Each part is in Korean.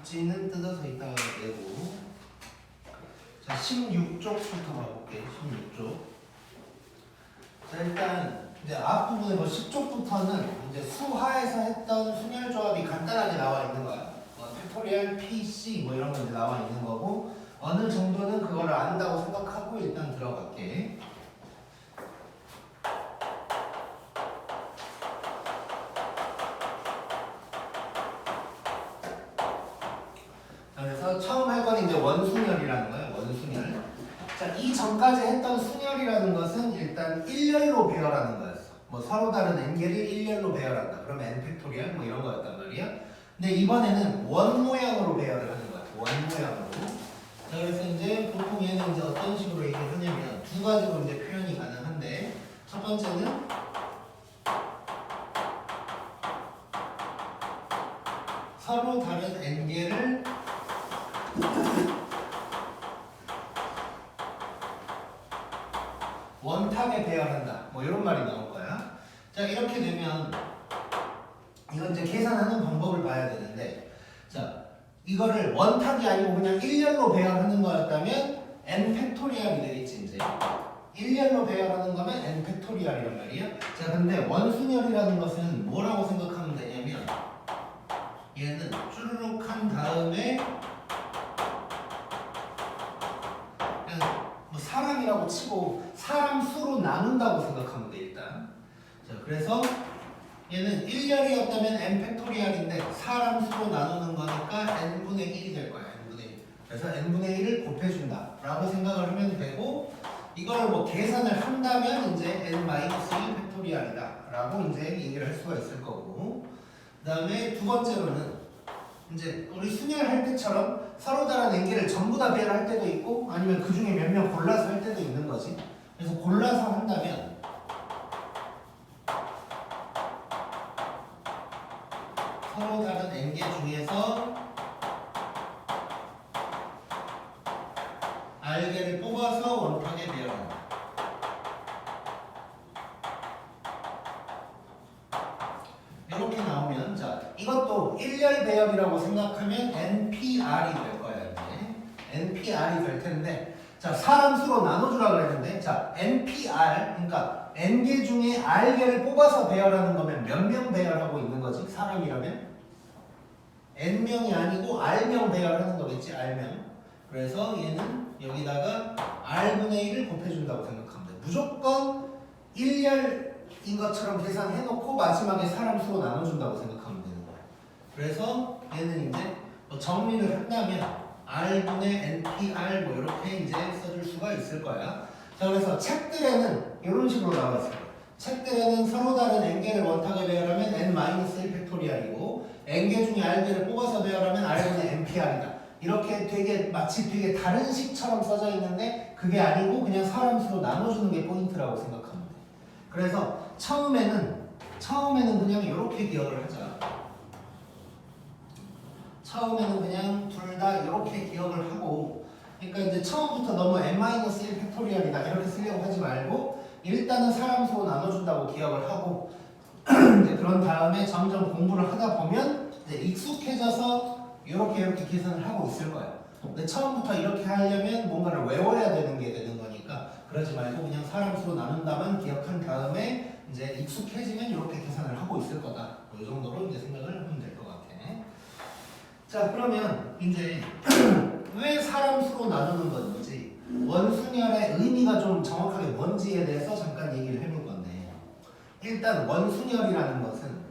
입지는 뜯어서 이따가 내고. 자, 16쪽부터 가볼게. 16쪽. 자, 일단 이제 앞부분에 뭐 10쪽부터는 이제 수하에서 했던 순열 조합이 간단하게 나와 있는 거야. 팩토리얼 PC 뭐 이런 거 이제 나와 있는 거고, 어느 정도는 그거를 안다고 생각하고 일단 들어갈게. 그래서 처음 할 건 이제 원순열이라는 거예요. 원순열. 자, 이 전까지 했던 순열이라는 것은 일단 일렬로 배열하는 거였어. 뭐 서로 다른 n개를 일렬로 배열한다. 그러면 n 팩토리얼 뭐 이런 거였단 말이야. 근데 이번에는 원 모양으로 배열을 하는 거야. 원 모양으로. 자, 그래서 이제 보통 얘는 이제 어떤 식으로 얘기를 하냐면 두 가지로 이제 표현이 가능한데, 첫 번째는 서로 다른 n개를 원탁에 배열한다. 뭐 이런 말이 나올 거야. 자, 이렇게 되면 이건 이제 계산하는 방법을 봐야 되는데, 자, 이거를 원탁이 아니고 그냥 일렬로 배열하는 거였다면 n 팩토리얼이 되겠지. 이제 일렬로 배열하는 거면 n 팩토리얼이란 말이야. 자, 근데 원순열이라는 것은 뭐라고 생각하면 되냐면, 얘는 쭈르륵 한 다음에 뭐 사람이라고 치고 사람 수로 나눈다고 생각하면 돼. 일단. 자, 그래서 얘는 1열이었다면 n 팩토리얼인데 사람 수로 나누는 거니까 n분의 1이 될 거야. n분의 1. 그래서 n분의 1을 곱해준다 라고 생각을 하면 되고, 이걸 뭐 계산을 한다면 이제 n-1 팩토리얼이다 라고 이제 얘기를 할 수가 있을 거고, 그 다음에 두 번째로는 이제 우리 순열할 때처럼 서로 다른 n개를 전부 다 배열할 때도 있고, 아니면 그 중에 몇 명 골라서 할 때도 있는 거지. 그래서 골라서 한다면 서로 다른 n개 중에서 r개를 뽑아서 원탁에 배열한다. 이렇게 나오면, 자, 이것도 1열 배열이라고 생각하면 NPR이 될 거야. 이제 NPR이 될 텐데, 자, 사람 수로 나눠주라 그랬는데, 자, NPR, 그러니까 N개 중에 R개를 뽑아서 배열하는 거면 몇 명 배열하고 있는 거지? 사람이라면? N명이 아니고 R명 배열하는 거겠지? R명. 그래서 얘는 여기다가 R분의 1을 곱해준다고 생각하면 돼. 무조건 1열인 것처럼 계산해놓고 마지막에 사람 수로 나눠준다고 생각하면 되는 거야. 그래서 얘는 이제 뭐 정리를 한다면 R분의 NPR 뭐 이렇게 이제 써줄 수가 있을 거야. 자, 그래서 책들에는 이런 식으로 나와 있어요. 책들에는 서로 다른 n개를 원탁에 배열하면 n-1 팩토리얼이고, n개 중에 r개를 뽑아서 배열하면 r분의 npr이다. 이렇게 되게 마치 되게 다른 식처럼 써져 있는데 그게 아니고 그냥 사람 수로 나눠주는 게 포인트라고 생각하면 돼. 그래서 처음에는 그냥 이렇게 기억을 하자. 처음에는 그냥 둘 다 이렇게 기억을 하고, 그러니까 이제 처음부터 너무 n-1 팩토리얼이다 이렇게 쓰려고 하지 말고 일단은 사람 수로 나눠준다고 기억을 하고 이제 그런 다음에 점점 공부를 하다 보면 이제 익숙해져서 이렇게 계산을 하고 있을 거야. 근데 처음부터 이렇게 하려면 뭔가를 외워야 되는 게 되는 거니까 그러지 말고 그냥 사람 수로 나눈다만 기억한 다음에 이제 익숙해지면 이렇게 계산을 하고 있을 거다. 뭐 이 정도로 이제 생각을 하면 될 것 같아. 자, 그러면 이제 왜 사람 수로 나누는 건지, 원순열의 의미가 좀 정확하게 뭔지에 대해서 잠깐 얘기를 해볼 건데, 일단 원순열이라는 것은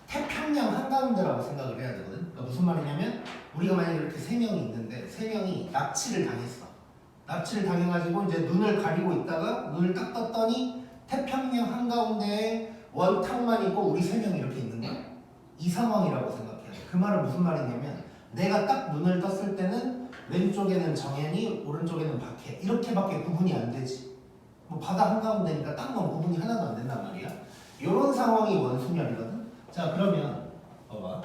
태평양 한가운데라고 생각을 해야 되거든. 그러니까 무슨 말이냐면 우리가 만약에 이렇게 세 명이 있는데 세 명이 납치를 당했어. 납치를 당해가지고 이제 눈을 가리고 있다가 눈을 딱 떴더니 태평양 한가운데에 원탁만 있고 우리 세 명이 이렇게 있는 거야. 이 상황이라고 생각해야 돼. 그 말은 무슨 말이냐면 내가 딱 눈을 떴을 때는 왼쪽에는 정현이, 오른쪽에는 박해, 이렇게밖에 구분이 안 되지. 뭐 바다 한가운데니까 딱 뭐 구분이 하나도 안 된단 말이야. 이런 상황이 원순열이거든. 자, 그러면 봐봐.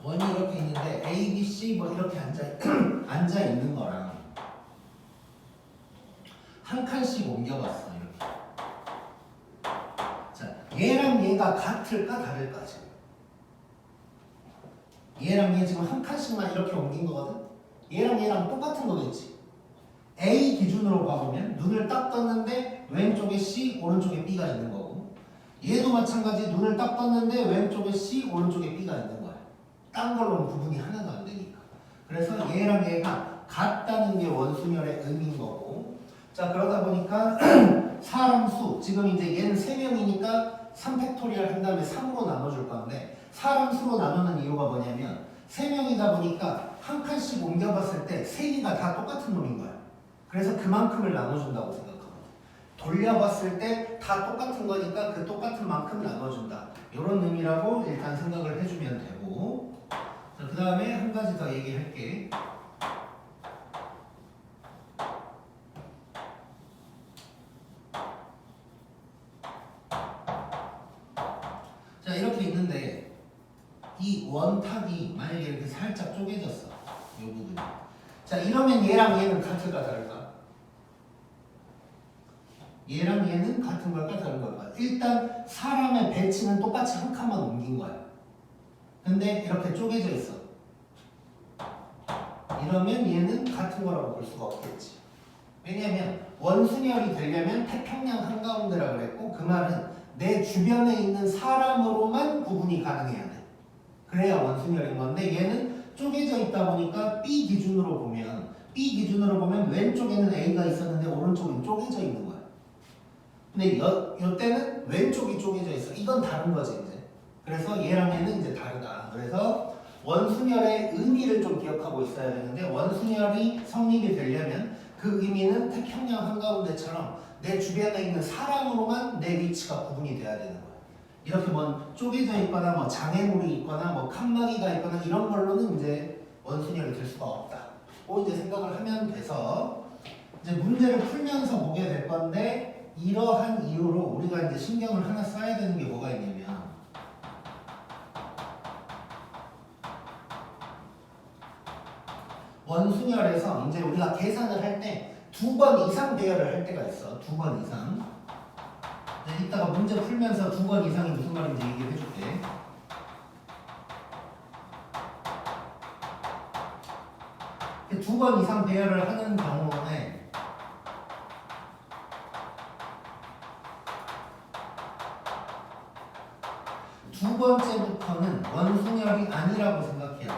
원이 이렇게 있는데 A, B, C 뭐 이렇게 앉아 있는 거랑 한 칸씩 옮겨봤어. 이렇게. 자, 얘랑 얘가 같을까 다를까 지금? 얘랑 얘 지금 한 칸씩만 이렇게 옮긴 거거든. 얘랑 얘랑 똑같은 거겠지. A 기준으로 봐보면 눈을 딱 떴는데 왼쪽에 C, 오른쪽에 B가 있는 거고, 얘도 마찬가지 눈을 딱 떴는데 왼쪽에 C, 오른쪽에 B가 있는 거야. 딴 걸로는 구분이 하나도 안 되니까. 그래서 얘랑 얘가 같다는 게 원순열의 의미인 거고, 자 그러다 보니까 사람 수, 지금 이제 얘는 3명이니까 3팩토리얼 한 다음에 3으로 나눠줄 건데, 사람 수로 나누는 이유가 뭐냐면 3명이다 보니까 한 칸씩 옮겨봤을 때 3개가 다 똑같은 놈인 거야. 그래서 그만큼을 나눠준다고 생각합니다. 돌려봤을 때 다 똑같은 거니까 그 똑같은 만큼 나눠준다. 이런 의미라고 일단 생각을 해주면 되고, 그 다음에 한 가지 더 얘기할게. 자 이렇게 있는데 이 원탁이 만약에 이렇게 살짝 쪼개졌어. 이 부분이. 자 이러면 얘랑 얘는 같을까 다를까? 얘랑 얘는 같은 걸까 다른 걸까? 일단 사람의 배치는 똑같이 한 칸만 옮긴 거야. 근데 이렇게 쪼개져 있어. 이러면 얘는 같은 거라고 볼 수가 없겠지. 왜냐면 원순열이 되려면 태평양 한가운데라고 그랬고, 그 말은 내 주변에 있는 사람으로만 구분이 가능해야 돼. 그래야 원순열인 건데, 얘는 쪼개져 있다 보니까 B 기준으로 보면 왼쪽에는 A가 있었는데 오른쪽은 쪼개져 있는 거야. 근데 이때는 왼쪽이 쪼개져 있어. 이건 다른 거지 이제. 그래서 얘랑 얘는 이제 다르다. 그래서 원순열의 의미를 좀 기억하고 있어야 되는데, 원순열이 성립이 되려면 그 의미는 태평양 한가운데처럼 내 주변에 있는 사람으로만 내 위치가 구분이 돼야 되는 거야. 이렇게 뭐 쪼개져 있거나 뭐 장애물이 있거나 뭐 칸막이가 있거나 이런 걸로는 이제 원순열이 될 수가 없다. 이제 생각을 하면 돼서 이제 문제를 풀면서 보게 될 건데, 이러한 이유로 우리가 이제 신경을 하나 써야 되는 게 뭐가 있냐면, 원순열에서 이제 우리가 계산을 할 때 2번 이상 배열을 할 때가 있어. 2번 이상. 이따가 문제 풀면서 2번 이상이 무슨 말인지 얘기해 줄게. 두 번 이상 배열을 하는 경우에 두 번째부터는 원순열이 아니라고 생각해야 돼.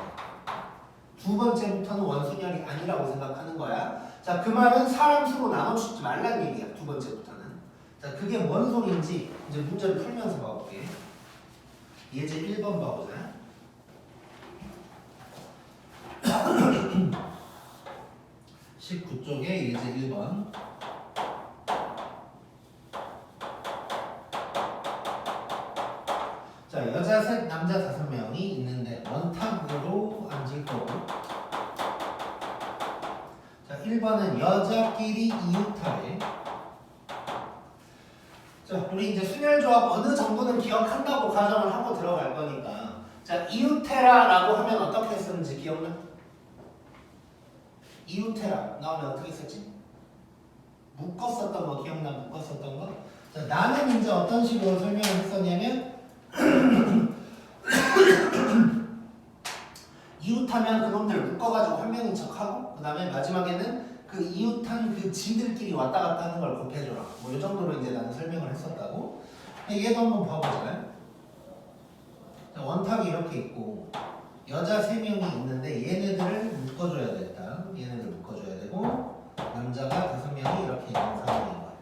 두 번째부터는 원순열이 아니라고 생각하는 거야. 자, 그 말은 사람 수로 나눠주지 말라는 얘기야. 두 번째부터는. 자, 그게 뭔 소리인지 이제 문제를 풀면서 봐볼게. 예제 1번 봐보자. (19쪽에) 예제 1번. 자, 여자 셋, 남자 5명이 있는데 원탁으로 앉을 거고, 자, 1번은 여자끼리 이웃하래. 자, 우리 이제 순열조합 어느 정도는 기억한다고 가정을 하고 들어갈 거니까, 자, 이웃해라라고 하면 어떻게 쓰는지 기억나? 이웃해라 나오면 어떻게 쓰지? 묶었었던 거 기억나? 묶었었던 거? 자, 나는 이제 어떤 식으로 설명을 했었냐면 이웃하면 그놈들 묶어가지고 한 명인 척하고, 그 다음에 마지막에는 그 이웃한 그 지들끼리 왔다 갔다 하는 걸 곱해줘라. 뭐 이 정도로 이제 나는 설명을 했었다고. 얘도 한번 봐보자. 자, 원탁이 이렇게 있고 여자 3명이 있는데 얘네들을 묶어줘야 되겠다. 얘네들 묶어줘야 되고, 남자가 5명이 이렇게 있는 상황인 거야.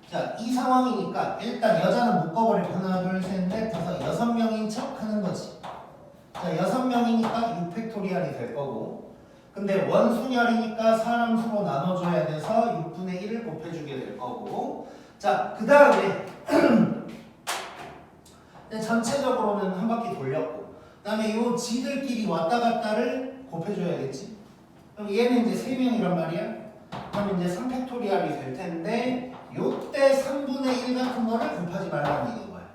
자, 이 상황이니까 일단 여자는 묶어버리고 하나, 둘, 셋, 넷, 다섯, 6명인 척 하는 거지. 자, 6명이니까 6팩토리얼이 될 거고, 근데 원순열이니까 사람 수로 나눠줘야 돼서 6분의 1을 곱해주게 될 거고, 자, 그 다음에 전체적으로는 한 바퀴 돌렸고, 그 다음에 요 지들끼리 왔다 갔다를 곱해줘야겠지. 그럼 얘는 이제 3명이란 말이야. 그럼 이제 3팩토리얼이 될 텐데, 요때 3분의 1 같은 거를 곱하지 말라는 얘기인 거야.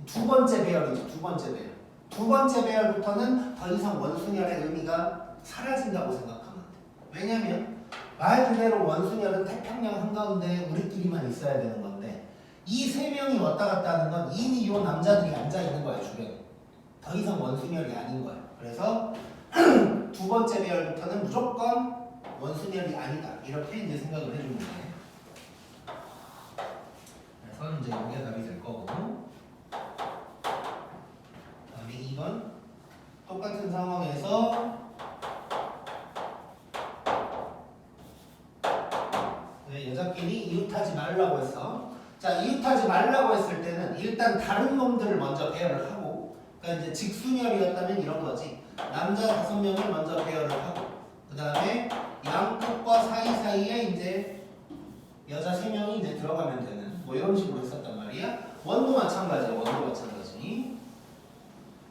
두 번째 배열이죠. 두 번째 배열. 두 번째 배열부터는 더 이상 원순열의 의미가 사라진다고 생각하면 돼. 왜냐면 말 그대로 원순열은 태평양 한가운데 우리끼리만 있어야 되는 건데, 이 3명이 왔다 갔다 하는 건 이미 요 남자들이 앉아 있는 거야, 주변에. 더 이상 원순열이 아닌 거야. 그래서 두 번째 배열부터는 무조건 원순열이 아니다. 이렇게 이제 생각을 해주면 돼. 그래서 이제 이게 답이 될 거고. 다음에 2번. 똑같은 상황에서 여자끼리 이웃하지 말라고 했어. 자, 이웃하지 말라고 했을 때는 일단 다른 놈들을 먼저 배열을 하고, 그러니까 이제 직순열이었다면 이런 거지. 남자 5명을 먼저 배열을 하고, 그 다음에 양끝과 사이사이에 이제 여자 3명이 이제 들어가면 되는 뭐 이런 식으로 했었단 말이야. 원도 마찬가지야.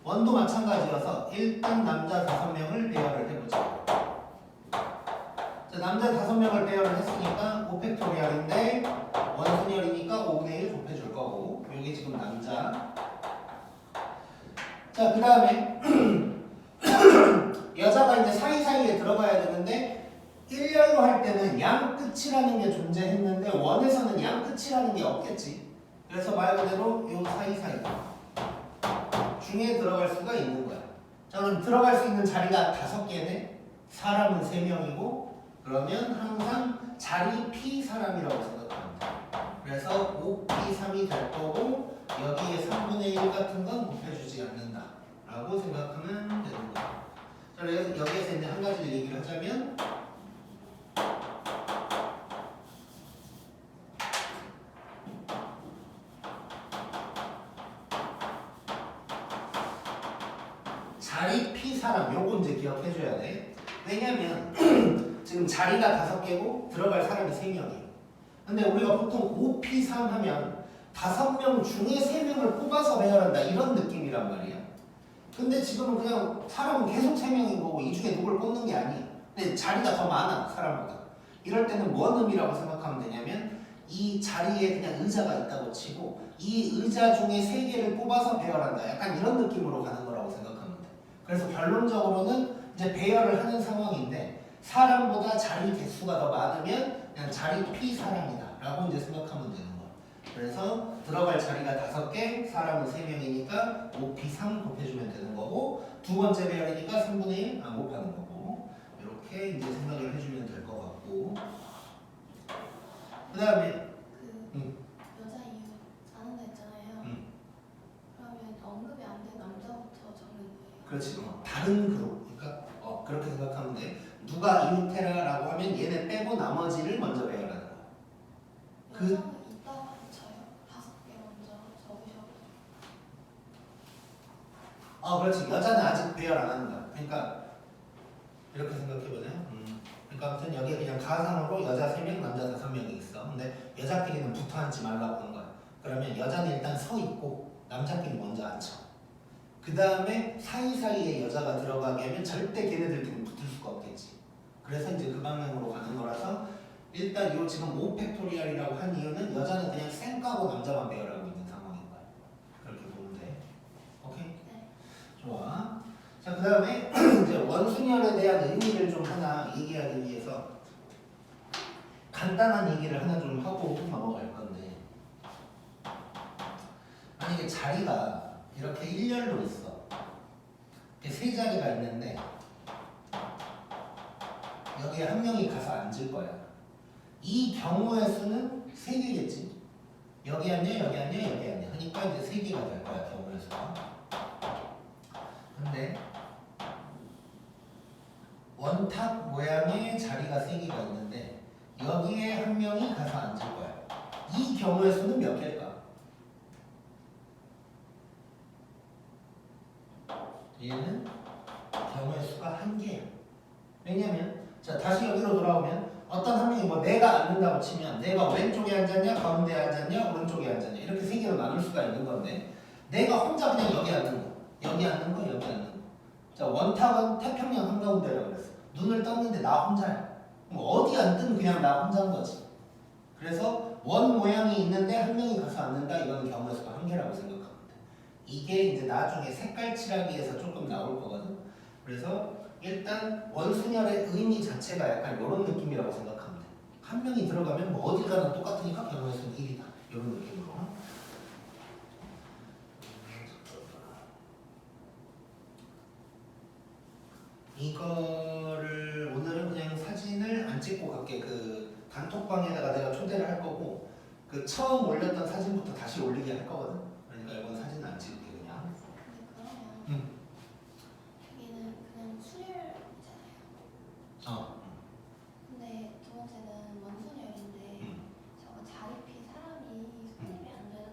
원도 마찬가지여서 일단 남자 5명을 배열을 해보자. 자, 남자 5명을 배열을 했으니까 5팩토리얼인데 원순열이니까 5분의 1 곱해줄 거고, 여기 지금 남자. 자, 그 다음에 여자가 이제 사이사이에 들어가야 되는데 일렬로 할 때는 양끝이라는 게 존재했는데 원에서는 양끝이라는 게 없겠지. 그래서 말 그대로 요 사이사이 중에 들어갈 수가 있는 거야. 자, 그럼 들어갈 수 있는 자리가 5개네. 사람은 3명이고, 그러면 항상 자리 P 사람이라고 생각하면 돼. 그래서 5P3이 될 거고, 여기에 3분의 1 같은 건 곱해주지 않는다 라고 생각하면 되는 거야. 자, 그래서 여기에서 이제 한 가지 얘기를 하자면, 자리 P 사람, 요거 이제 기억해줘야 돼. 왜냐면 지금 자리가 5개고 들어갈 사람이 3명이에요. 근데 우리가 보통 5P3 하면 5명 중에 3명을 뽑아서 배열한다 이런 느낌이란 말이야. 근데 지금은 그냥 사람은 계속 3명인 거고 이 중에 누굴 뽑는 게 아니야. 근데 자리가 더 많아, 사람보다. 이럴 때는 뭔 의미라고 생각하면 되냐면 이 자리에 그냥 의자가 있다고 치고 이 의자 중에 3개를 뽑아서 배열한다. 약간 이런 느낌으로 가는 거라고 생각하면 돼. 그래서 결론적으로는 이제 배열을 하는 상황인데 사람보다 자리 개수가 더 많으면 그냥 자리 P 사람이다 라고 이제 생각하면 되는 거야. 그래서 들어갈 자리가 5개, 사람은 3명이니까 5P3 곱해주면 되는 거고, 두 번째 배열이니까 3분의 1 안 곱하는 거고, 이렇게 이제 생각을 해주면 될 것 같고. 그 다음에 여자 이유 안 한다 했잖아요. 그러면 언급이 안 된 남자부터 적는 거예요. 그렇지. 다른 그룹. 그러니까 그렇게 생각하면 돼. 누가 이웃해라라고 하면 얘네 빼고 나머지를 먼저 배열하는 거야. 여자는 이따가 쳐요. 5개 먼저 적으셔. 그렇지. 여자는 아직 배열 안 하는 거야. 그러니까 이렇게 생각해보네. 그러니까 아무튼 여기에 그냥 가상으로 여자 3명, 남자 5명이 있어. 근데 여자끼리는 붙어 앉지 말라고 한 거야. 그러면 여자는 일단 서 있고 남자끼리 먼저 앉혀. 그 다음에 사이사이에 여자가 들어가게 하면 절대 걔네들끼리 붙을 수가 없겠지. 그래서 이제 그 방향으로 가는 거라서 일단 요 지금 5팩토리얼이라고 한 이유는 여자는 그냥 쌩 까고 남자만 배열하고 있는 상황인 거야. 그렇게 보면 돼. 오케이? 네. 좋아. 자, 그 다음에 이제 원순열에 대한 의미를 좀 하나 얘기하기 위해서 간단한 얘기를 하나 좀 하고 넘어갈 건데, 만약에 자리가 이렇게 일렬로 있어. 이렇게 3자리가 있는데 여기에 한 명이 가서 앉을 거야. 이 경우의 수는 3개겠지. 여기 앉냐, 여기 앉냐, 여기 앉냐 하니까 이제 3개가 될 거야, 경우의 수가. 근데 원탑 모양의 자리가 3개가 있는데 여기에 한 명이 가서 앉을 거야. 이 경우의 수는 몇 개일까? 얘는 경우의 수가 1개야. 왜냐면 자, 다시 여기로 돌아오면 어떤 한 명이 뭐 내가 앉는다고 치면 내가 왼쪽에 앉았냐, 가운데에 앉았냐, 오른쪽에 앉았냐 이렇게 3개로 나눌 수가 있는 건데, 내가 혼자 그냥 여기 앉는 거, 여기 앉는 거, 여기 앉는 거. 자, 원탑은 태평양 한가운데라고 그랬어. 눈을 떴는데 나 혼자야. 그럼 어디 앉든 그냥 나 혼자인 거지. 그래서 원 모양이 있는데 한 명이 가서 앉는다, 이거는 경우의 수가 1개라고 생각하면 돼. 이게 이제 나중에 색깔 칠하기에서 조금 나올 거거든. 그래서 일단 원순열의 의미 자체가 약간 이런 느낌이라고 생각하면 돼. 한 명이 들어가면 뭐 어디 가나 똑같으니까 경우의 수는 1이다. 이런 느낌으로. 단톡방에다가 내가 초대를 할 거고 그 처음 올렸던 사진부터 다시 올리게 할 거거든. 그러니까 이건 사진 안 찍을게 그냥. 근데 그러면 여기는 그냥 수열이잖아요. 근데 두 번째는 원순열인데 저거 자립이 사람이 성립이 안 되는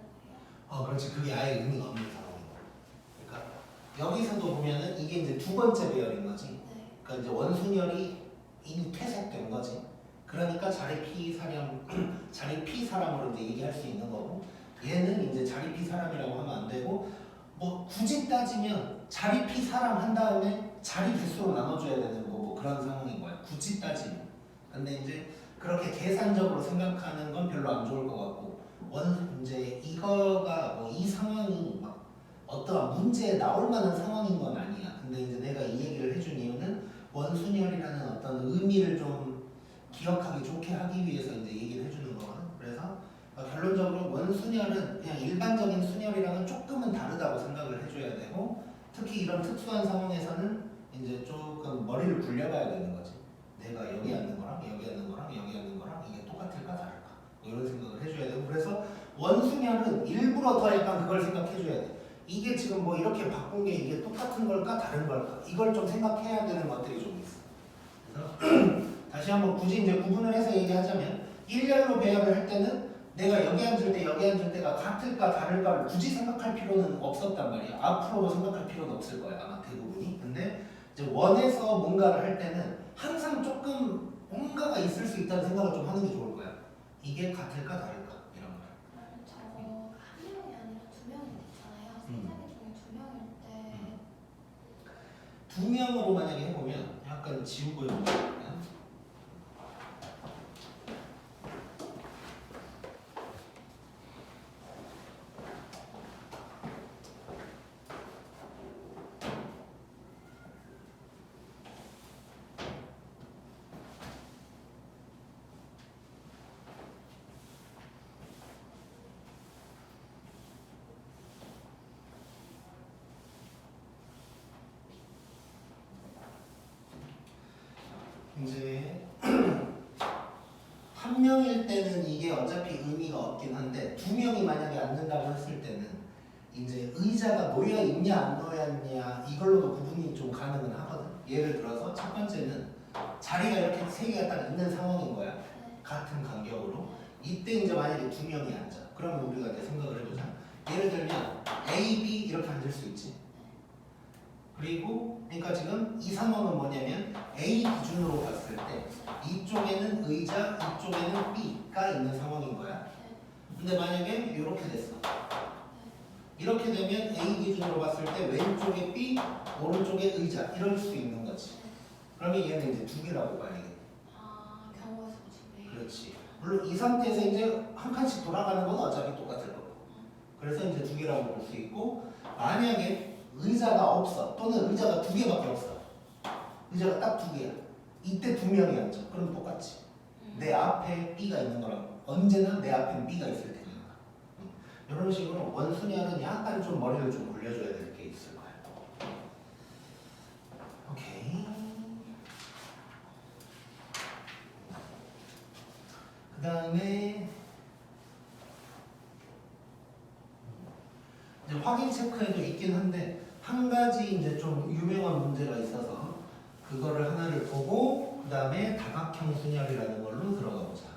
거예요. 그렇지. 그게 아예 의미가 없는 상황인 거야. 그러니까 여기서도 보면은 이게 이제 두 번째 배열인 거지. 네. 그러니까 이제 원순열이 이미 퇴색된 거지. 그러니까 자립이 사람으로 이제 얘기할 수 있는 거고, 얘는 이제 자립이 사람이라고 하면 안 되고, 뭐 굳이 따지면 자립이 사람 한 다음에 자리 개수로 나눠줘야 되는 거고 그런 상황인 거야. 굳이 따지면. 근데 이제 그렇게 계산적으로 생각하는 건 별로 안 좋을 것 같고, 이제 이거가 뭐 이 상황이 막 어떠한 문제에 나올 만한 상황인 건 아니야. 근데 이제 내가 이 얘기를 해준 이유는 원순열이라는 어떤 의미를 좀 기억하기 좋게 하기 위해서 이제 얘기를 해주는 거거든. 그래서 결론적으로 원순열은 그냥 일반적인 순열이랑은 조금은 다르다고 생각을 해줘야 되고, 특히 이런 특수한 상황에서는 이제 조금 머리를 굴려봐야 되는 거지. 내가 여기 앉는 거랑 여기 앉는 거랑 여기 앉는 거랑 이게 똑같을까 다를까 뭐 이런 생각을 해줘야 되고, 그래서 원순열은 일부러 더 약간 그걸 생각해줘야 돼. 이게 지금 뭐 이렇게 바꾼 게 이게 똑같은 걸까 다른 걸까 이걸 좀 생각해야 되는 것들이 좀 있어. 그래서 다시 한번 굳이 이제 구분을 해서 얘기하자면 일렬로 배열을 할 때는 내가 여기 앉을 때 여기 앉을 때가 같을까 다를까를 굳이 생각할 필요는 없었단 말이야. 앞으로도 생각할 필요는 없을 거야 아마 대부분이. 근데 이제 원에서 뭔가를 할 때는 항상 조금 뭔가가 있을 수 있다는 생각을 좀 하는 게 좋을 거야. 이게 같을까 다를까 이런 거. 그럼 저거 한 명이 아니라 두 명이 있잖아요. 세 자리 중에 두 명일 때 두 명으로 만약에 해보면 약간 지우고 해보면 이제 한 명일 때는 이게 어차피 의미가 없긴 한데 두 명이 만약에 앉는다고 했을 때는 이제 의자가 놓여 있냐 안 놓여 있냐 이걸로도 구분이 좀 가능은 하거든. 예를 들어서 첫 번째는 자리가 이렇게 세 개가 딱 있는 상황인 거야. 같은 간격으로. 이때 이제 만약에 두 명이 앉아. 그러면 우리가 이제 생각을 해보자. 예를 들면 A, B 이렇게 앉을 수 있지. 그리고 그러니까 지금 이 상황은 뭐냐면 A 기준으로 봤을 때 이쪽에는 의자, 이쪽에는 B가 있는 상황인 거야. 근데 만약에 이렇게 됐어. 이렇게 되면 A 기준으로 봤을 때 왼쪽에 B, 오른쪽에 의자 이럴 수 있는 거지. 그러면 얘는 이제 두 개라고 봐야겠다. 경우가 두 개. 그렇지. 물론 이 상태에서 이제 한 칸씩 돌아가는 건 어차피 똑같을 거고. 그래서 이제 두 개라고 볼 수 있고, 만약에 의자가 없어 또는 의자가 두 개밖에 없어. 의자가 딱 두 개야. 이때 두 명이 앉아. 그럼 똑같지. 내 앞에 B가 있는 거랑 언제나 내 앞에 B가 있을 테니까. 이런 식으로 원순열은 약간 좀 머리를 좀 굴려줘야 될 게 있을 거야. 오케이. 그 다음에 이제 확인 체크에도 있긴 한데 한 가지 이제 좀 유명한 문제가 있어서 그거를 하나를 보고 그 다음에 다각형 순열이라는 걸로 들어가 보자.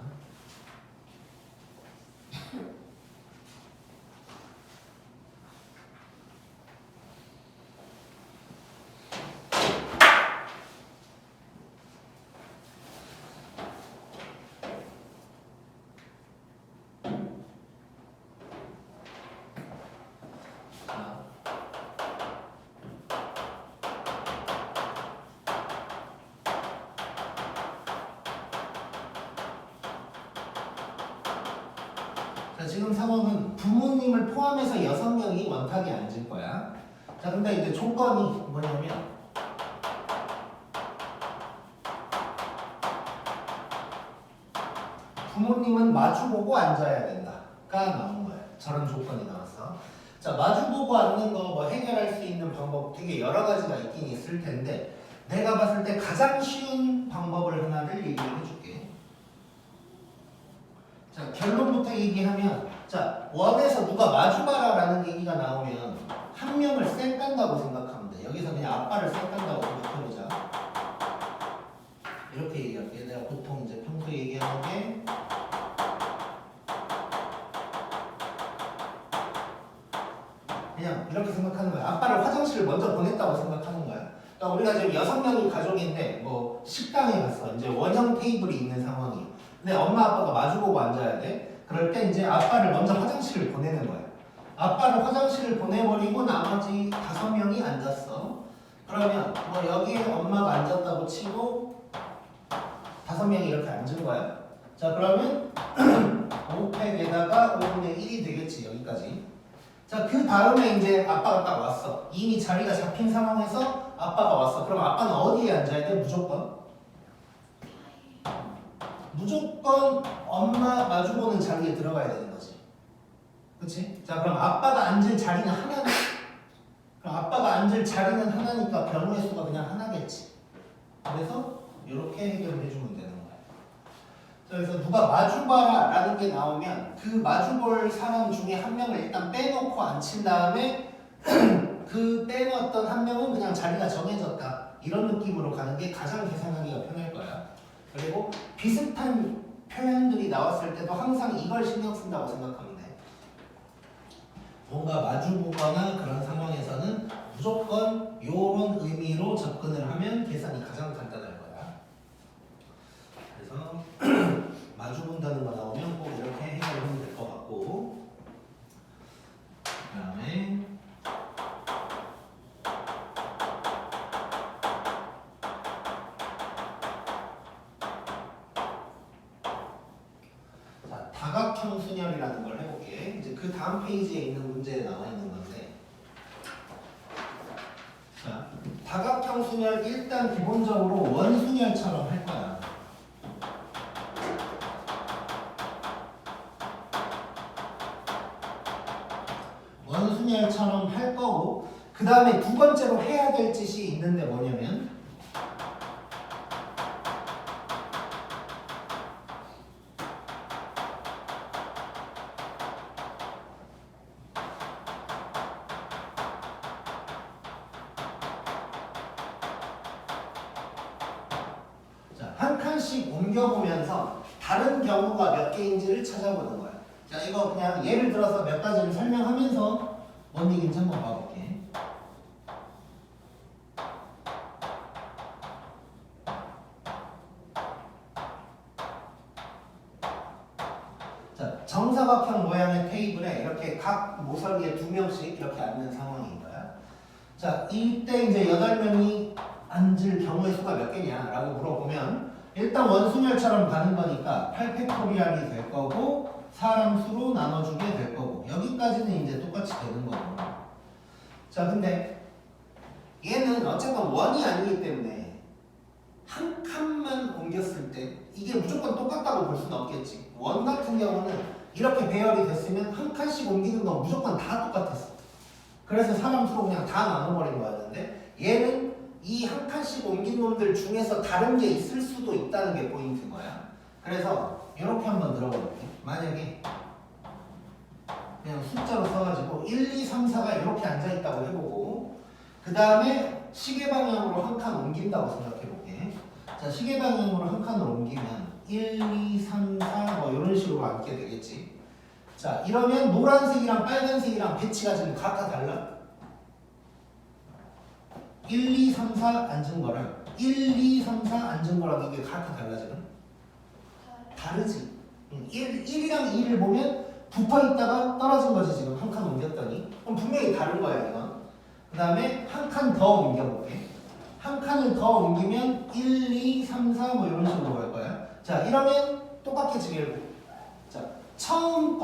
자, 지금 상황은 부모님을 포함해서 6명이 원탁에 앉을 거야. 자, 근데 이제 조건이 뭐냐면 부모님은 마주보고 앉아야 된다가 나온 거야. 저런 조건이 나왔어. 자, 마주보고 앉는 거 뭐 해결할 수 있는 방법 되게 여러 가지가 있긴 있을 텐데 내가 봤을 때 가장 쉬운 방법을 하나를 얘기해 줄게. 자, 결론부터 얘기하면 자, 원에서 누가 마주봐라라는 얘기가 나오면 한 명을 쌩 깐다고 생각하면 돼. 여기서 그냥 아빠를 쌩 깐다고 생각해보자. 이렇게 얘기할게. 내가 보통 이제 평소에 얘기하는 게 그냥 이렇게 생각하는 거야. 아빠를 화장실을 먼저 보냈다고 생각하는 거야. 그러니까 우리가 지금 6명이 가족인데 뭐 식당에 갔어. 이제 원형 테이블이 있는 상황이야. 근데 엄마 아빠가 마주보고 앉아야 돼. 그럴 때 이제 아빠를 먼저 화장실을 보내는 거야. 아빠를 화장실을 보내버리고 나머지 5명이 앉았어. 그러면 뭐 여기에 엄마가 앉았다고 치고 5명이 이렇게 앉은 거야. 자, 그러면 5팩에다가 5분의 1이 되겠지. 여기까지. 자, 그 다음에 이제 아빠가 딱 왔어. 이미 자리가 잡힌 상황에서 아빠가 왔어. 그럼 아빠는 어디에 앉아야 돼? 무조건? 무조건 엄마 마주보는 자리에 들어가야 되는 거지. 그치? 자, 그럼 아빠가 앉을 자리는 하나네. 그럼 아빠가 앉을 자리는 하나니까 변호의 수가 그냥 하나겠지. 그래서 이렇게 해결을 해주면 되는 거야. 자, 그래서 누가 마주봐라 라는 게 나오면 그 마주볼 사람 중에 한 명을 일단 빼놓고 앉힌 다음에 그 빼놓았던 한 명은 그냥 자리가 정해졌다. 이런 느낌으로 가는 게 가장 계산하기가 편할 거야. 그리고 비슷한 표현들이 나왔을 때도 항상 이걸 신경 쓴다고 생각하면 돼. 뭔가 마주보거나 그런 상황에서는 무조건 이런 의미로 접근을 하면 계산이 가장 간단할 거야. 그래서 마주본다는 거 나오면 꼭 이렇게 해결하면 될 것 같고, 그 다음에 다각형 순열이라는 걸 해볼게. 이제 그 다음 페이지에 있는 문제에 나와 있는 건데, 자, 다각형 순열 일단 기본적으로 원순열처럼 할 거야. 원순열처럼 할 거고, 그 다음에 두 번째로 해야 될 짓이 있는데 뭐냐면 한 칸씩 옮겨보면서 다른 경우가 몇 개인지를 찾아보는 거야. 자, 이거 그냥 예를 들어서 몇 가지를 설명하면서 뭔 얘기인지 한번 봐볼게. 자, 정사각형 모양의 테이블에 이렇게 각 모서리에 2명씩 이렇게 앉는 상황인 거야. 자, 이때 이제 8명이 앉을 경우의 수가 몇 개냐라고 물어보면 일단 원순열처럼 가는 거니까 8팩토리얼이 될 거고 사람 수로 나눠주게 될 거고 여기까지는 이제 똑같이 되는 거고. 자, 근데 얘는 어쨌건 원이 아니기 때문에 한 칸만 옮겼을 때 이게 무조건 똑같다고 볼 수는 없겠지. 원 같은 경우는 이렇게 배열이 됐으면 한 칸씩 옮기는 건 무조건 다 똑같았어. 그래서 사람 수로 그냥 다 나눠버린 거였는데 얘는 이 한 칸씩 옮긴 놈들 중에서 다른 게 있을 수도 있다는 게 포인트인 거야. 그래서 이렇게 한번 들어볼게. 만약에 그냥 숫자로 써가지고 1, 2, 3, 4가 이렇게 앉아있다고 해보고 그 다음에 시계 방향으로 한 칸 옮긴다고 생각해볼게. 자, 시계 방향으로 한 칸을 옮기면 1, 2, 3, 4 뭐 이런 식으로 앉게 되겠지. 자, 이러면 노란색이랑 빨간색이랑 배치가 지금 각각 달라. 1, 2, 3, 4 앉은 거랑 1, 2, 3, 4 앉은 거랑 이게 각각 달라 지금? 다르지. 1이랑 2를 보면 붙어있다가 떨어진 거지 지금 한 칸 옮겼더니. 그럼 분명히 다른 거야 이건. 그 다음에 한 칸 더 옮겨볼게. 한 칸을 더 옮기면 1, 2, 3, 4 뭐 이런 식으로 갈 거야. 자, 이러면 똑같아지게. 자, 처음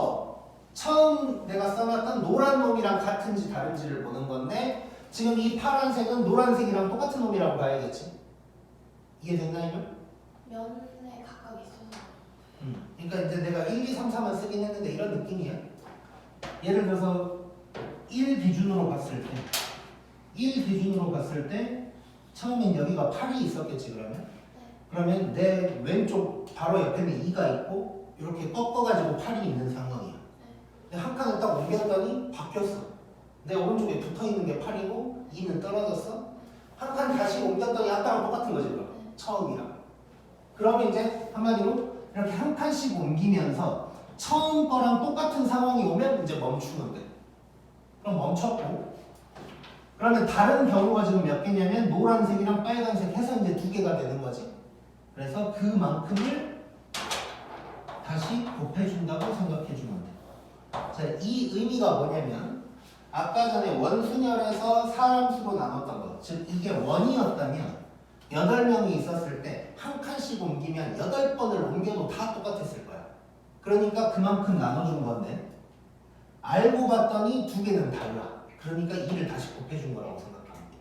내가 써놨던 노란 놈이랑 같은지 다른지를 보는 건데 지금 이 파란색은 노란색이랑 똑같은 놈이라고 봐야겠지. 이해됐나 이거? 면에 각각 있어서. 그러니까 이제 내가 1, 2, 3, 4만 쓰긴 했는데 이런 느낌이야. 예를 들어서 1 기준으로 봤을 때 처음엔 여기가 8이 있었겠지 그러면? 네. 그러면 내 왼쪽 바로 옆에는 2가 있고 이렇게 꺾어가지고 팔이 있는 상황이야. 근데 한 칸을 딱 옮겼더니 바뀌었어. 내 오른쪽에 붙어있는 게 팔이고 2는 떨어졌어. 한 칸 다시 옮겼더니 아까랑 똑같은 거지 그럼. 처음이랑. 그러면 이제 한마디로 이렇게 한 칸씩 옮기면서 처음 거랑 똑같은 상황이 오면 이제 멈추면 돼. 그럼 멈췄고. 그러면 다른 경우가 지금 몇 개냐면 노란색이랑 빨간색 해서 이제 2개가 되는 거지. 그래서 그만큼을 다시 곱해준다고 생각해주면 돼. 자, 이 의미가 뭐냐면 아까 전에 원순열에서 사람 수로 나눴던 것, 즉 이게 원이었다면 8명이 있었을 때 한 칸씩 옮기면 8번을 옮겨도 다 똑같았을 거야. 그러니까 그만큼 나눠준 건데 알고 봤더니 2개는 달라. 그러니까 2를 다시 곱해준 거라고 생각하면 돼.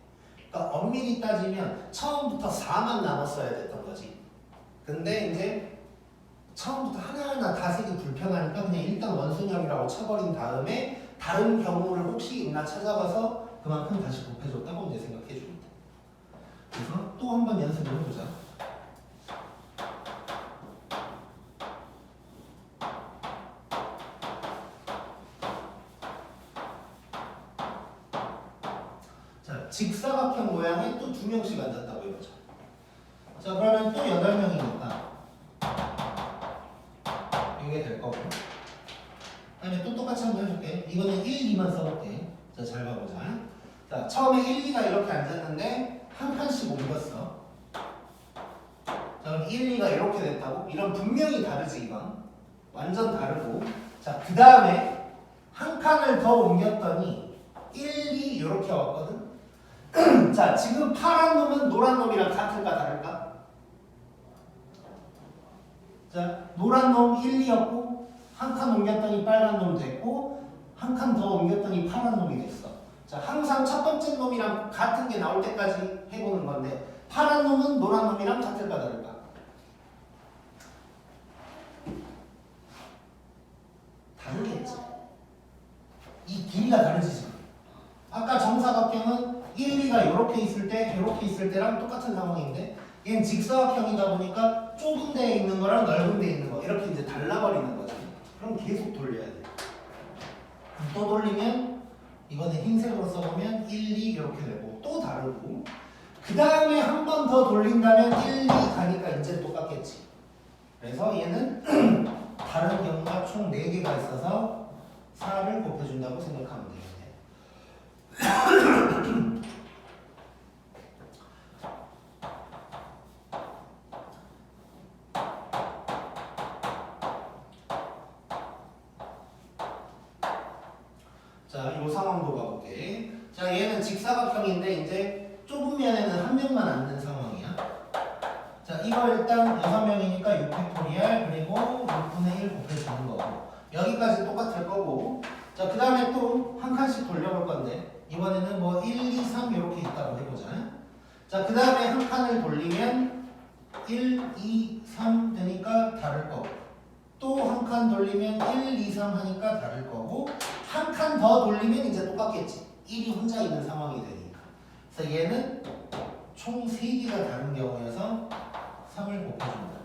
그러니까 엄밀히 따지면 처음부터 4만 나눴어야 됐던 거지. 근데 이제 처음부터 하나하나 다 세기 불편하니까 그냥 일단 원순열이라고 쳐버린 다음에 다른 경우를 혹시 있나 찾아봐서 그만큼 다시 곱해줬다고 이제 생각해 주면 돼. 그래서 또 한 번 연습을 해보자. 자, 직사각형 모양에 또 2명씩 앉았다고 해보자. 자, 그러면 또 8명이니까 이게 될 거고. 그다음에 또 똑같이 한번 해줄게. 이거는 1, 2만 써볼게. 자, 잘 봐보자. 자, 처음에 1, 2가 이렇게 앉았는데 한 칸씩 옮겼어. 자, 그럼 1, 2가 이렇게 됐다고? 이런 분명히 다르지 이건. 완전 다르고. 자, 그 다음에 한 칸을 더 옮겼더니 1, 2 이렇게 왔거든. 자, 지금 파란 놈은 노란 놈이랑 같을까 다를까? 자, 노란 놈 1, 2였고 한 칸 옮겼더니 빨간 놈 됐고 한 칸 더 옮겼더니 파란 놈이 됐어. 자, 항상 첫 번째 놈이랑 같은 게 나올 때까지 해보는 건데 파란 놈은 노란 놈이랑 같을까 다를까? 다르겠지. 이 길이가 다르지 지금. 아까 정사각형은 1, 2가 이렇게 있을 때 이렇게 있을 때랑 똑같은 상황인데 얘는 직사각형이다 보니까 좁은 데에 있는 거랑 넓은 데에 있는 거 이렇게 이제 달라버리는 거지. 그럼 계속 돌려야 돼. 또 돌리면 이번에 흰색으로 써보면 1, 2 이렇게 되고 또 다르고 그 다음에 한 번 더 돌린다면 1, 2 가니까 이제 똑같겠지. 그래서 얘는 다른 경우가 총 4개가 있어서 4를 곱해준다고 생각하면 돼요. 자, 이 상황도 가볼게. 자, 얘는 직사각형인데 이제 좁은 면에는 한 명만 앉는 상황이야. 자, 이거 일단 6명이니까 6팩토리얼 그리고 6분의 1 곱해주는 거고 여기까지 똑같을 거고 자, 그 다음에 또 한 칸씩 돌려볼 건데 이번에는 뭐 1, 2, 3 이렇게 있다고 해보자. 자, 그 다음에 한 칸을 돌리면 1, 2, 3 되니까 다를 거고 또 한 칸 돌리면 1, 2, 3 하니까 다를 거고 한 칸 더 돌리면 이제 똑같겠지. 1이 혼자 있는 상황이 되니까. 그래서 얘는 총 3개가 다른 경우여서 3을 곱해준다.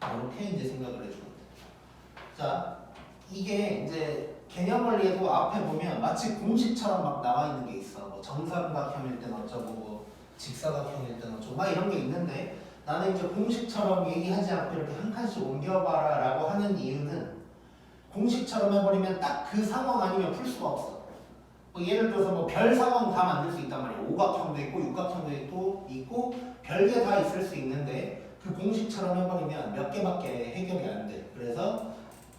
이렇게 이제 생각을 해주면 돼. 자, 이게 이제 개념 원리에도 앞에 보면 마치 공식처럼 막 나와 있는 게 있어. 뭐 정사각형일 땐 어쩌고, 뭐 직사각형일 땐 어쩌고, 막 이런 게 있는데 나는 이제 공식처럼 얘기하지 않고 이렇게 한 칸씩 옮겨봐라라고 하는 이유는 공식처럼 해버리면 딱 그 상황 아니면 풀 수가 없어. 뭐 예를 들어서 뭐 별 상황 다 만들 수 있단 말이야. 오각형도 있고 육각형도 있고 별게 다 있을 수 있는데 그 공식처럼 해버리면 몇 개밖에 해결이 안 돼. 그래서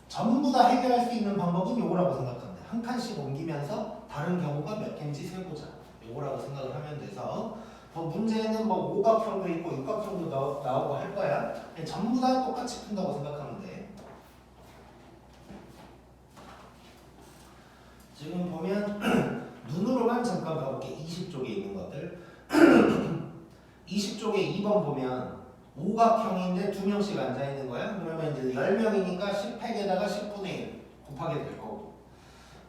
전부 다 해결할 수 있는 방법은 요거라고 생각하면 돼. 한 칸씩 옮기면서 다른 경우가 몇 개인지 세보자. 요거라고 생각을 하면 돼서 뭐 문제는 뭐 오각형도 있고 육각형도 나오고 할 거야. 전부 다 똑같이 푼다고 생각하면 돼. 지금 보면 눈으로만 잠깐 봐볼게. 20쪽에 있는 것들 20쪽에 2번 보면 오각형인데 2명씩 앉아있는 거야. 그러면 이제 10명이니까 10팩에다가 10분의 1 곱하게 될 거고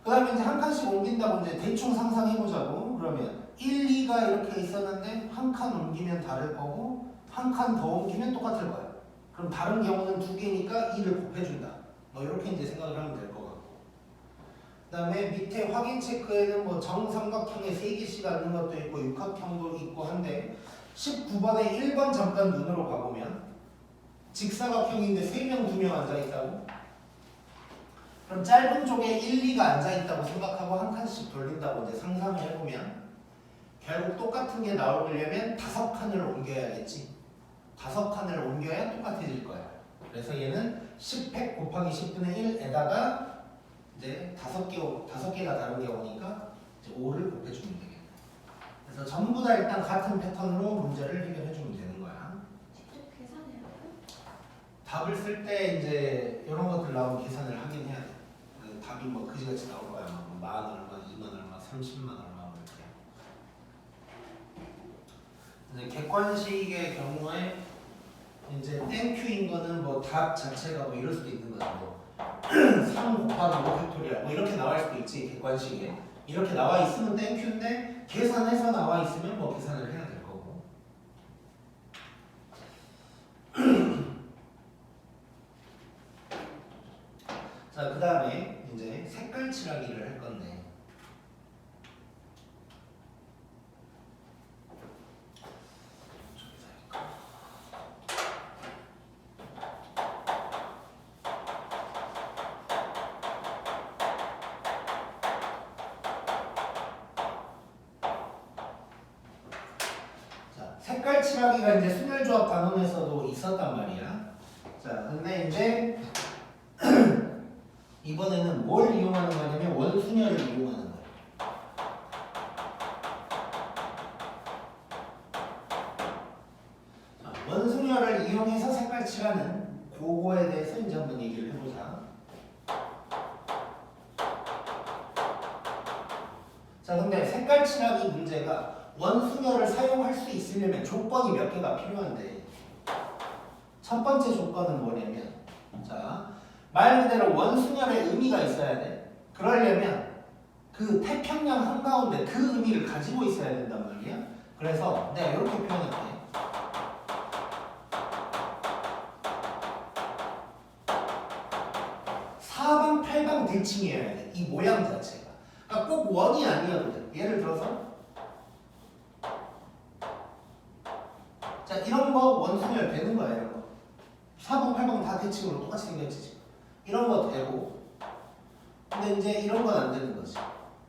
그 다음에 이제 한 칸씩 옮긴다고 이제 대충 상상해보자고. 그러면 1, 2가 이렇게 있었는데 한 칸 옮기면 다를 거고 한 칸 더 옮기면 똑같을 거야. 그럼 다른 경우는 2개니까 2를 곱해준다. 뭐 이렇게 이제 생각을 하면 될 것 같고. 그 다음에 밑에 확인 체크에는 뭐 정삼각형에 3개씩 앉는 것도 있고 육각형도 있고 한데 19번에 1번 잠깐 눈으로 가보면 직사각형인데 3명, 2명 앉아있다고? 그럼 짧은 쪽에 1, 2가 앉아있다고 생각하고 한 칸씩 돌린다고 이제 상상을 해보면 결국 똑같은 게 나오려면 5칸을 옮겨야겠지. 5칸을 옮겨야 똑같아질 거야. 그래서 얘는 10팩 곱하기 10분의 1에다가 이제 5개가 다른 경우니까 이제 5를 곱해주면 되겠네. 그래서 전부 다 일단 같은 패턴으로 문제를 해결해주면 되는 거야. 직접 계산해요? 답을 쓸 때 이제 이런 것들 나오면 계산을 하긴 해야 돼. 답이 뭐 그지같이 나올 거야. 뭐 10,000 얼마, 20,000 얼마, 300,000 얼마 이렇게. 이제 객관식의 경우에 이제 땡큐인 거는 뭐 답 자체가 뭐 이럴 수도 있는 거야. 뭐 3 곱하기 5 팩토리얼 뭐 이렇게 나올 수도 있지. 객관식에 이렇게 나와 있으면 땡큐인데 계산해서 나와 있으면 뭐 계산을 해야 될 거고. 자, 그 다음에 이제 색깔 칠하기를 할 건데. 색깔 칠하기가 이제 순열조합 단원에서도 있었단 말이야. 자, 근데 이제 이번에는 뭘 이용하는 거냐면 원순열을 이용하는 거야. 자, 원순열을 이용해서 색깔 칠하는 그거에 대해서 이제 한번 얘기를 해보자. 자, 근데 색깔 칠하기 문제가 원순열을 사용할 수 있으려면 조건이 몇 개가 필요한데 첫 번째 조건은 뭐냐면 자, 말 그대로 원순열의 의미가 있어야 돼. 그러려면 그 태평양 한가운데 그 의미를 가지고 있어야 된단 말이야. 그래서 내가 이렇게 표현할게. 사방팔방 대칭이어야 돼. 이 모양 자체가. 그러니까 꼭 원이 아니어도 돼. 예를 들어서 자, 이런 거 원순열 되는 거야. 이런 거. 사방팔방 다 대칭으로 똑같이 생겼지 지금. 이런 거 되고. 근데 이제 이런 건 안 되는 거지.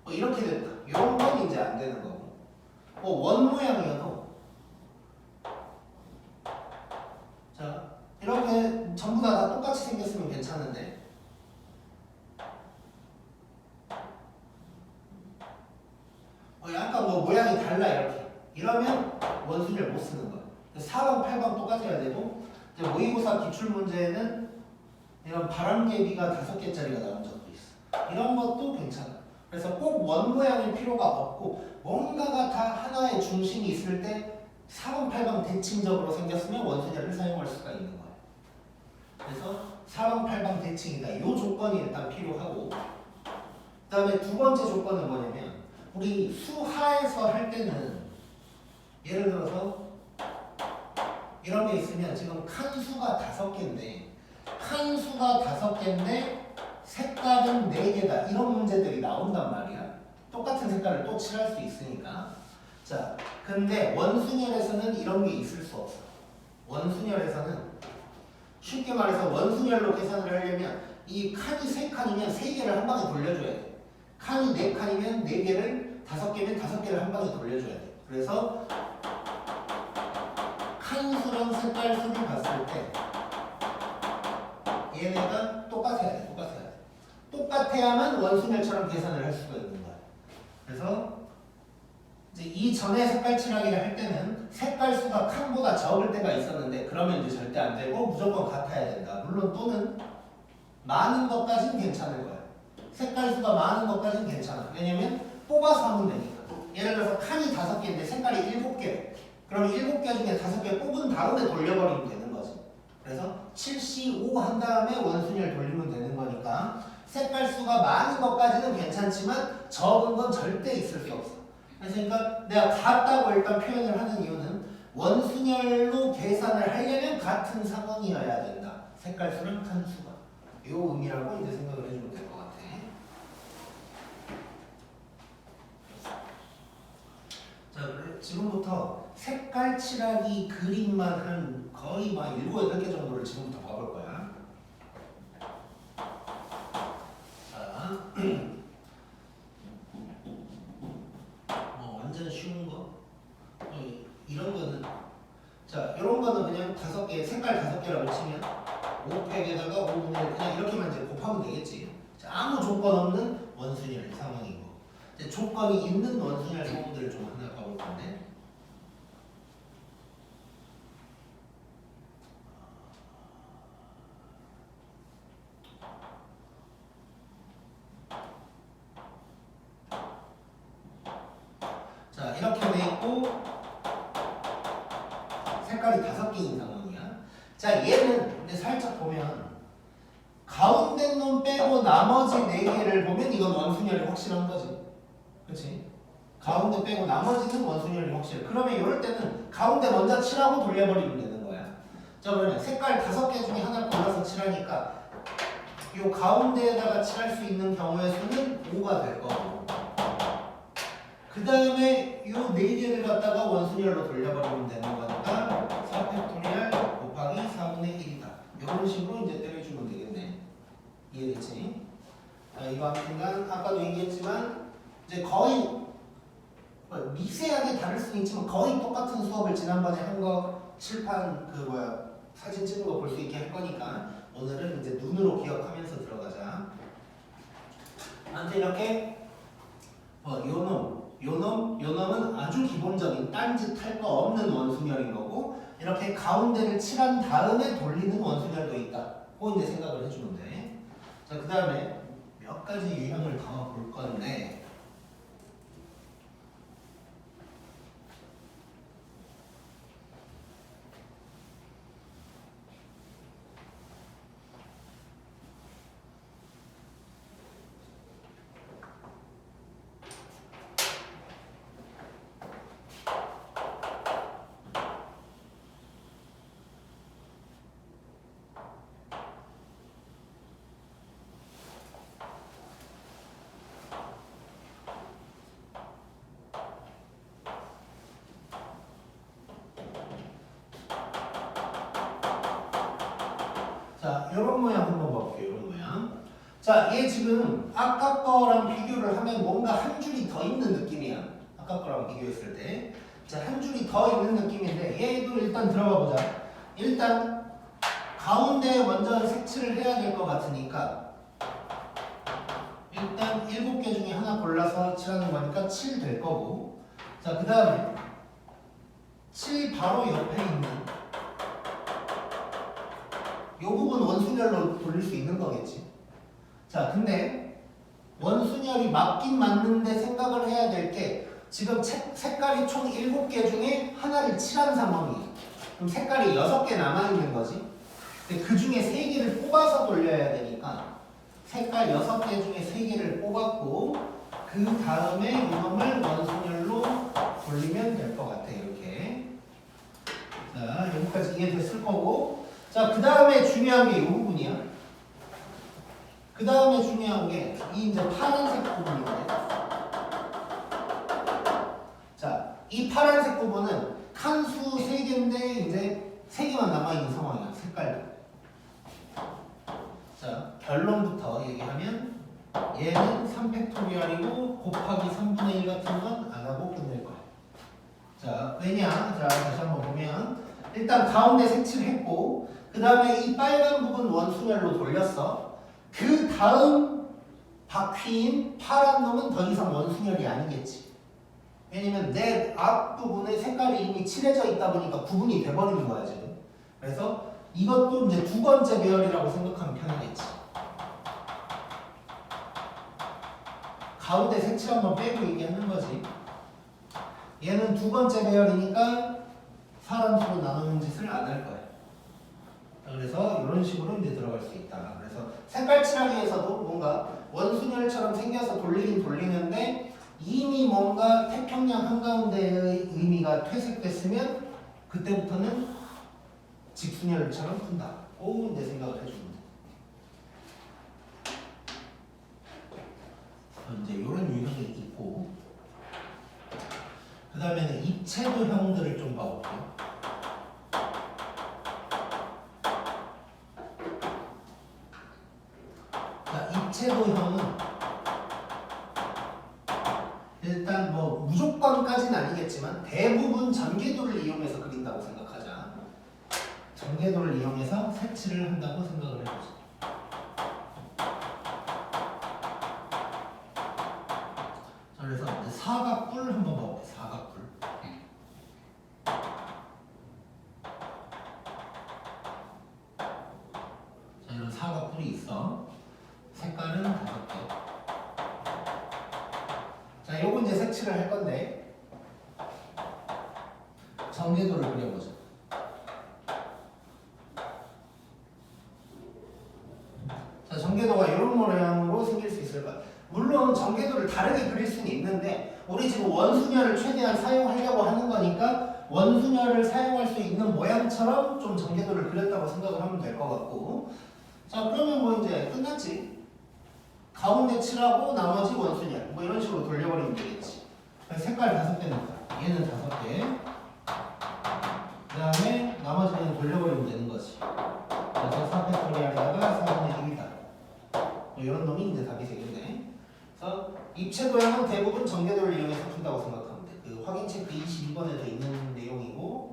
뭐 이렇게 됐다. 이런 건 이제 안 되는 거고. 뭐 원 모양이어도 자, 이렇게 전부 다 똑같이 생겼으면 괜찮은데 약간 뭐 모양이 달라 이렇게. 이러면 원순열 못 쓰는 거야. 사방팔방 똑같아야 되고 이제 모의고사 기출문제에는 이런 바람개비가 5개짜리가 나온 적도 있어. 이런 것도 괜찮아. 그래서 꼭 원 모양일 필요가 없고 뭔가가 다 하나의 중심이 있을 때 사방팔방 대칭적으로 생겼으면 원순열을 사용할 수가 있는 거야. 그래서 사방팔방 대칭이다. 이 조건이 일단 필요하고 그 다음에 두 번째 조건은 뭐냐면 우리 수하에서 할 때는 예를 들어서 이런 게 있으면 지금 칸수가 5개인데 칸수가 5개인데 색깔은 4개다. 이런 문제들이 나온단 말이야. 똑같은 색깔을 또 칠할 수 있으니까. 자, 근데 원순열에서는 이런 게 있을 수 없어. 원순열에서는 쉽게 말해서 원순열로 계산을 하려면 이 칸이 3칸이면 3개를 한 방에 돌려줘야 돼. 칸이 4칸이면 4개를 5개면 5개를 한 방에 돌려줘야 돼. 그래서 칸수랑 색깔수를 봤을 때 얘네가 똑같아야 돼. 똑같아야만 원순열처럼 계산을 할 수가 있는 거야. 그래서 이제 이전에 색깔 칠하기를 할 때는 색깔수가 칸보다 적을 때가 있었는데 그러면 이제 절대 안 되고 무조건 같아야 된다. 물론 또는 많은 것까지는 괜찮을 거야. 색깔수가 많은 것까지는 괜찮아. 왜냐면 뽑아서 하면 되니까. 예를 들어서 칸이 5개인데 색깔이 7개. 그럼 7개 중에 5개 뽑은 다음에 돌려버리면 되는 거지. 그래서 7C5 한 다음에 원순열 돌리면 되는 거니까 색깔 수가 많은 것까지는 괜찮지만 적은 건 절대 있을 수 없어. 그래서 그러니까 내가 같다고 일단 표현을 하는 이유는 원순열로 계산을 하려면 같은 상황이어야 된다. 색깔수랑 칸수가. 이 의미라고 이제 생각을 해주면 될 것 같아. 자, 지금부터 색깔 칠하기 그림만 한 거의 막 7, 8개 정도를 지금부터 봐볼 거야. 자, 완전 쉬운 거. 이런 거는, 자, 이런 거는 그냥 5개, 색깔 5개라고 치면 5팩에다가 5분의 1 그냥 이렇게만 이제 곱하면 되겠지. 자, 아무 조건 없는 원순열 상황이고, 이제 조건이 있는 원순열 상황들을 좀 하나 봐볼 건데. 자, 이렇게 돼 있고 색깔이 5개인 상황이야. 자, 얘는 근데 살짝 보면 가운데 놈 빼고 나머지 4개를 보면 이건 원순열이 확실한 거지. 그렇지? 가운데 빼고 나머지는 원순열이 확실해. 그러면 이럴 때는 가운데 먼저 칠하고 돌려버리면 되는 거야. 자, 그러면 색깔 5개 중에 하나를 골라서 칠하니까 이 가운데에다가 칠할 수 있는 경우의 수는 5가 될 거고, 그 다음에 이 4개를 갖다가 원순열로 돌려버리면 되는 거니까 4팩토리얼 곱하기 4분의 1이다. 이런 식으로 이제 때려주면 되겠네. 이해됐지? 이거 아무튼 아까도 얘기했지만 이제 거의 미세하게 다를 수는 있지만 거의 똑같은 수업을 지난번에 한 거 칠판 사진 찍은 거 볼 수 있게 할 거니까 오늘은 이제 눈으로 기억하면서 들어가자. 아무튼 이렇게 요놈은 아주 기본적인 딴짓 할 거 없는 원순열인 거고, 이렇게 가운데를 칠한 다음에 돌리는 원순열도 있다. 그거 이제 생각을 해주면 돼. 자, 그 다음에 몇 가지 유형을 더 볼 건데, 자, 이런 모양 한번 볼게요. 이런 모양. 자, 얘 지금 아까 거랑 비교를 하면 뭔가 한 줄이 더 있는 느낌이야. 아까 거랑 비교했을 때. 자, 한 줄이 더 있는 느낌인데 얘도 일단 들어가 보자. 일단 가운데에 먼저 색칠을 해야 될 것 같으니까 일단 7개 중에 하나 골라서 칠하는 거니까 7 될 거고, 자, 그 다음에 7 바로 옆에 있는 이 부분 원순열로 돌릴 수 있는 거겠지. 자, 근데 원순열이 맞긴 맞는데 생각을 해야 될 게 지금 색깔이 총 7개 중에 하나를 칠한 상황이에요. 그럼 색깔이 6개 남아있는 거지. 근데 그 중에 3개를 뽑아서 돌려야 되니까 색깔 6개 중에 3개를 뽑았고, 그 다음에 이놈을 원순열로 돌리면 될 것 같아. 이렇게. 자, 여기까지 이해됐을 거고, 자, 그 다음에 중요한 게 이 부분이야. 그 다음에 중요한 게 이 이제 파란색 부분인데, 자, 이 파란색 부분은 칸수 3개인데 이제 3개만 남아있는 상황이야. 색깔도. 자, 결론부터 얘기하면 얘는 3팩토리얼이고 곱하기 3분의 1 같은 건 안 하고 끝낼 거야. 자, 왜냐? 자, 다시 한번 보면 일단 가운데 색칠했고, 그 다음에 이 빨간 부분 원순열로 돌렸어. 그 다음 바퀴인 파란 놈은 더 이상 원순열이 아니겠지. 왜냐면 내 앞부분에 색깔이 이미 칠해져 있다 보니까 구분이 돼버리는 거야 지금. 그래서 이것도 이제 2번째 배열이라고 생각하면 편하겠지. 가운데 색칠 한번 빼고 얘기하는 거지. 얘는 2번째 배열이니까 사람수로 나누는 짓을 안 할 거야. 그래서 이런 식으로 이제 들어갈 수 있다. 그래서 색깔 칠하기에서도 뭔가 원순열처럼 생겨서 돌리긴 돌리는데 이미 뭔가 태평양 한가운데의 의미가 퇴색됐으면 그때부터는 직순열처럼 푼다. 오, 이제 생각을 해주면 돼. 이제 이런 유형이 있고, 그 다음에는 입체도형들을 좀 봐볼게요. 자, 입체도형은 일단 뭐 무조건까지는 아니겠지만 대부분 전개도를 이용해서 그린다고 생각하자. 전개도를 이용해서 색칠을 한다고 생각을 해보자. 자, 그래서 이제 사각뿔 한번 봐볼게요. 사각뿔. 자, 이런 사각뿔이 있어. 색깔은 5개. 자, 요거 이제 색칠을 할 건데 전개도를 그려보자. 자, 전개도가 이런 모양으로 생길 수 있을 거야. 물론 전개도를 다르게 그릴 수는 있는데 우리 지금 원순열을 최대한 사용하려고 하는 거니까 원순열을 사용할 수 있는 모양처럼 좀 전개도를 그렸다고 생각을 하면 될 것 같고, 자, 그러면 뭐 이제 끝났지. 가운데 칠하고 나머지 원순열 뭐 이런 식으로 돌려버리면 되겠지. 색깔 5개 넣자. 얘는 5개. 그 다음에 나머지는 돌려버리면 되는 거지. 그래서 4팩토리알에다가 4분의 1이다. 뭐 이런 놈이 이제 답이 되겠네. 그래서 입체도형은 대부분 전개도를 이용해서 푼다고 생각하면 돼. 그 확인 체크 22번에도 있는 내용이고,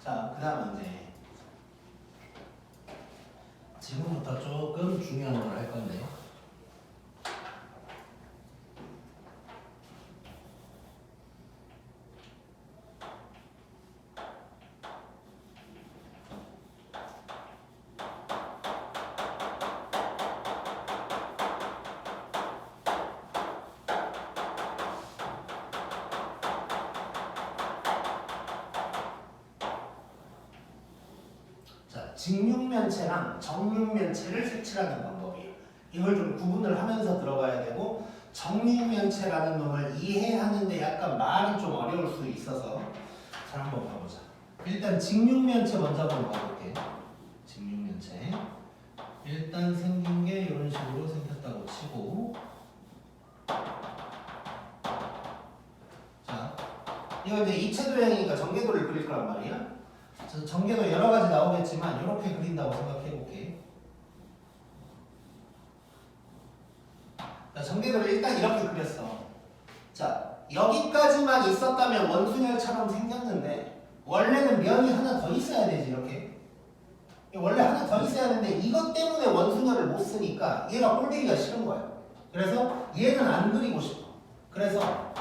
자, 그 다음 이제 지금부터 조금 중요한 걸 할 건데, 직육면체랑 정육면체를 색칠하는 방법이에요. 이걸 좀 구분을 하면서 들어가야 되고, 정육면체라는 놈을 이해하는데 약간 말이 좀 어려울 수 있어서 잘 한번 봐보자. 일단 직육면체 먼저 한번 봐볼게. 직육면체 일단 생긴 게 이런 식으로 생겼다고 치고, 자, 이거 이제 입체도형이니까 전개도를 그릴 거란 말이야. 전개도 여러 가지 나오겠지만 이렇게 그린다고 생각해 볼게. 자, 전개도를 일단 이렇게 그렸어. 자, 여기까지만 있었다면 원순열처럼 생겼는데 원래는 면이 하나 더 있어야 되지. 이렇게 원래 하나 더 있어야 하는데 이것 때문에 원순열을 못 쓰니까 얘가 꼴보기가 싫은 거야. 그래서 얘는 안 그리고 싶어. 그래서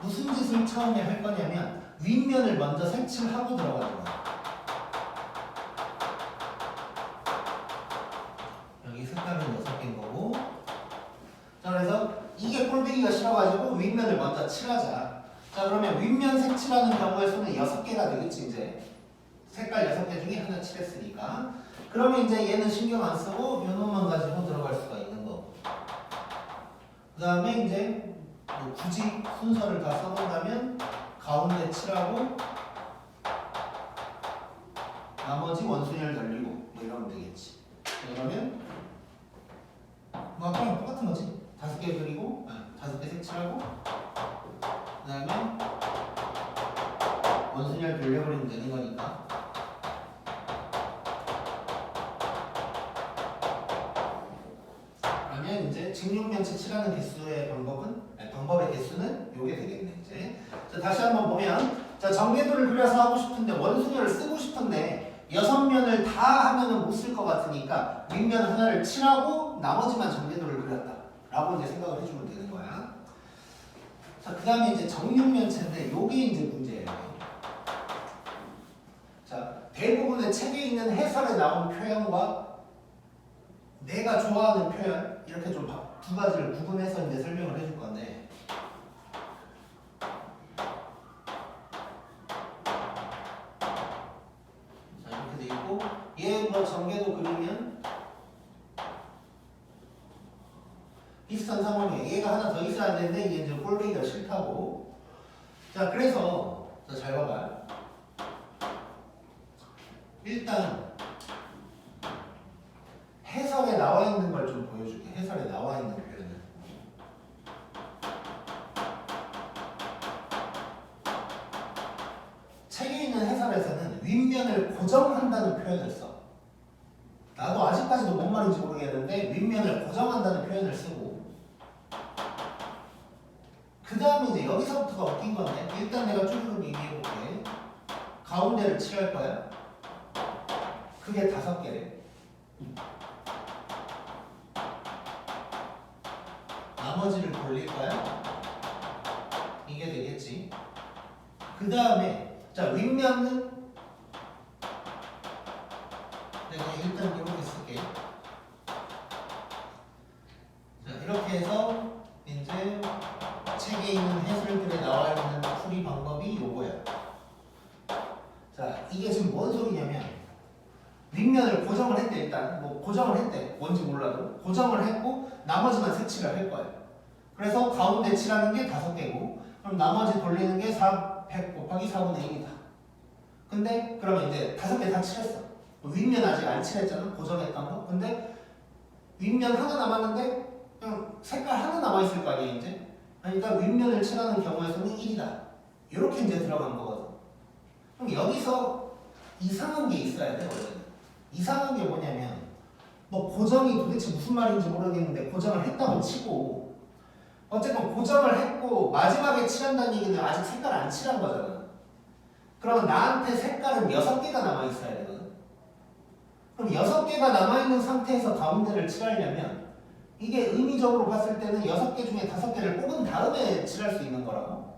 무슨 짓을 처음에 할 거냐면 윗면을 먼저 색칠하고 들어가는 거야. 여기 색깔은 6개인 거고, 자, 그래서 이게 꼴보기가 싫어가지고 윗면을 먼저 칠하자. 자, 그러면 윗면 색칠하는 경우의 수는 6개가 되겠지. 이제 색깔 6개 중에 하나 칠했으니까. 그러면 이제 얘는 신경 안 쓰고 요 놈만 가지고 들어갈 수가 있는 거고, 그 다음에 이제 뭐 굳이 순서를 다 써본다면 가운데 칠하고 나머지 원순열 돌리고 뭐 이러면 되겠지. 그러면 뭐 아까랑 똑같은 거지. 5개 그리고 5개 색칠하고 그 다음에 원순열 돌려버리면 되는 거니까. 그러면 이제 직육면체 칠하는 개수의 방법의 개수는 요게 되겠네. 이제 자, 다시 한번 보면, 자, 전개도를 그려서 하고 싶은데 원순열을 쓰고 싶은데 6면을 다 하면은 못 쓸 것 같으니까 윗면 하나를 칠하고 나머지만 전개도를 그렸다 라고 이제 생각을 해주면 되는 거야. 자, 그 다음에 이제 정육면체인데 요게 이제 문제예요. 자, 대부분의 책에 있는 해설에 나온 표현과 내가 좋아하는 표현 이렇게 좀 두 가지를 구분해서 이제 설명을 해줄 건데, 자, 비슷한 상황이에요. 얘가 하나 더 있어야 되는데 이게 이제 꼴보기가 싫다고. 자, 그래서 잘 봐봐. 일단 해설에 나와 있는 걸 좀 보여줄게. 해설에 나와 있는 표현을. 책에 있는 해설에서는 윗면을 고정한다는 표현을 써. 나도 아직까지도 뭔 말인지 모르겠는데 윗면을 고정한다는 표현을 쓰고, 그 다음에 이제 여기서부터가 웃긴 건데, 일단 내가 쭈르륵 얘기해볼게. 가운데를 칠할 거야. 그게 5개래. 나머지를 돌릴 거야. 이게 되겠지. 그 다음에 자, 윗면은 내가 일단 이렇게 쓸게. 자, 이렇게 해서 이제 책에 있는 해설글에 나와 있는 풀이 방법이 요거야. 자, 이게 지금 뭔 소리냐면 윗면을 고정을 했대. 일단 뭐 고정을 했대. 뭔지 몰라도 고정을 했고 나머지만 색칠을 할 거야. 그래서 가운데 칠하는 게 5개고, 그럼 나머지 돌리는 게 400 곱하기 4분의 1이다. 근데 그러면 이제 5개 다 칠했어. 윗면 아직 안 칠했잖아. 고정했던 거. 근데 윗면 하나 남았는데 그냥 색깔 하나 남아있을 거 아니야 이제. 그러니까 윗면을 칠하는 경우에서는 1이다. 이렇게 이제 들어간 거거든. 그럼 여기서 이상한 게 있어야 돼. 원래는. 이상한 게 뭐냐면 뭐 고정이 도대체 무슨 말인지 모르겠는데 고정을 했다고 치고, 어쨌든 고정을 했고 마지막에 칠한다는 얘기는 아직 색깔 안 칠한 거잖아. 그러면 나한테 색깔은 6개가 남아있어야 되거든. 그럼 6개가 남아있는 상태에서 가운데를 칠하려면 이게 의미적으로 봤을 때는 6개 중에 5개를 뽑은 다음에 칠할 수 있는 거라고.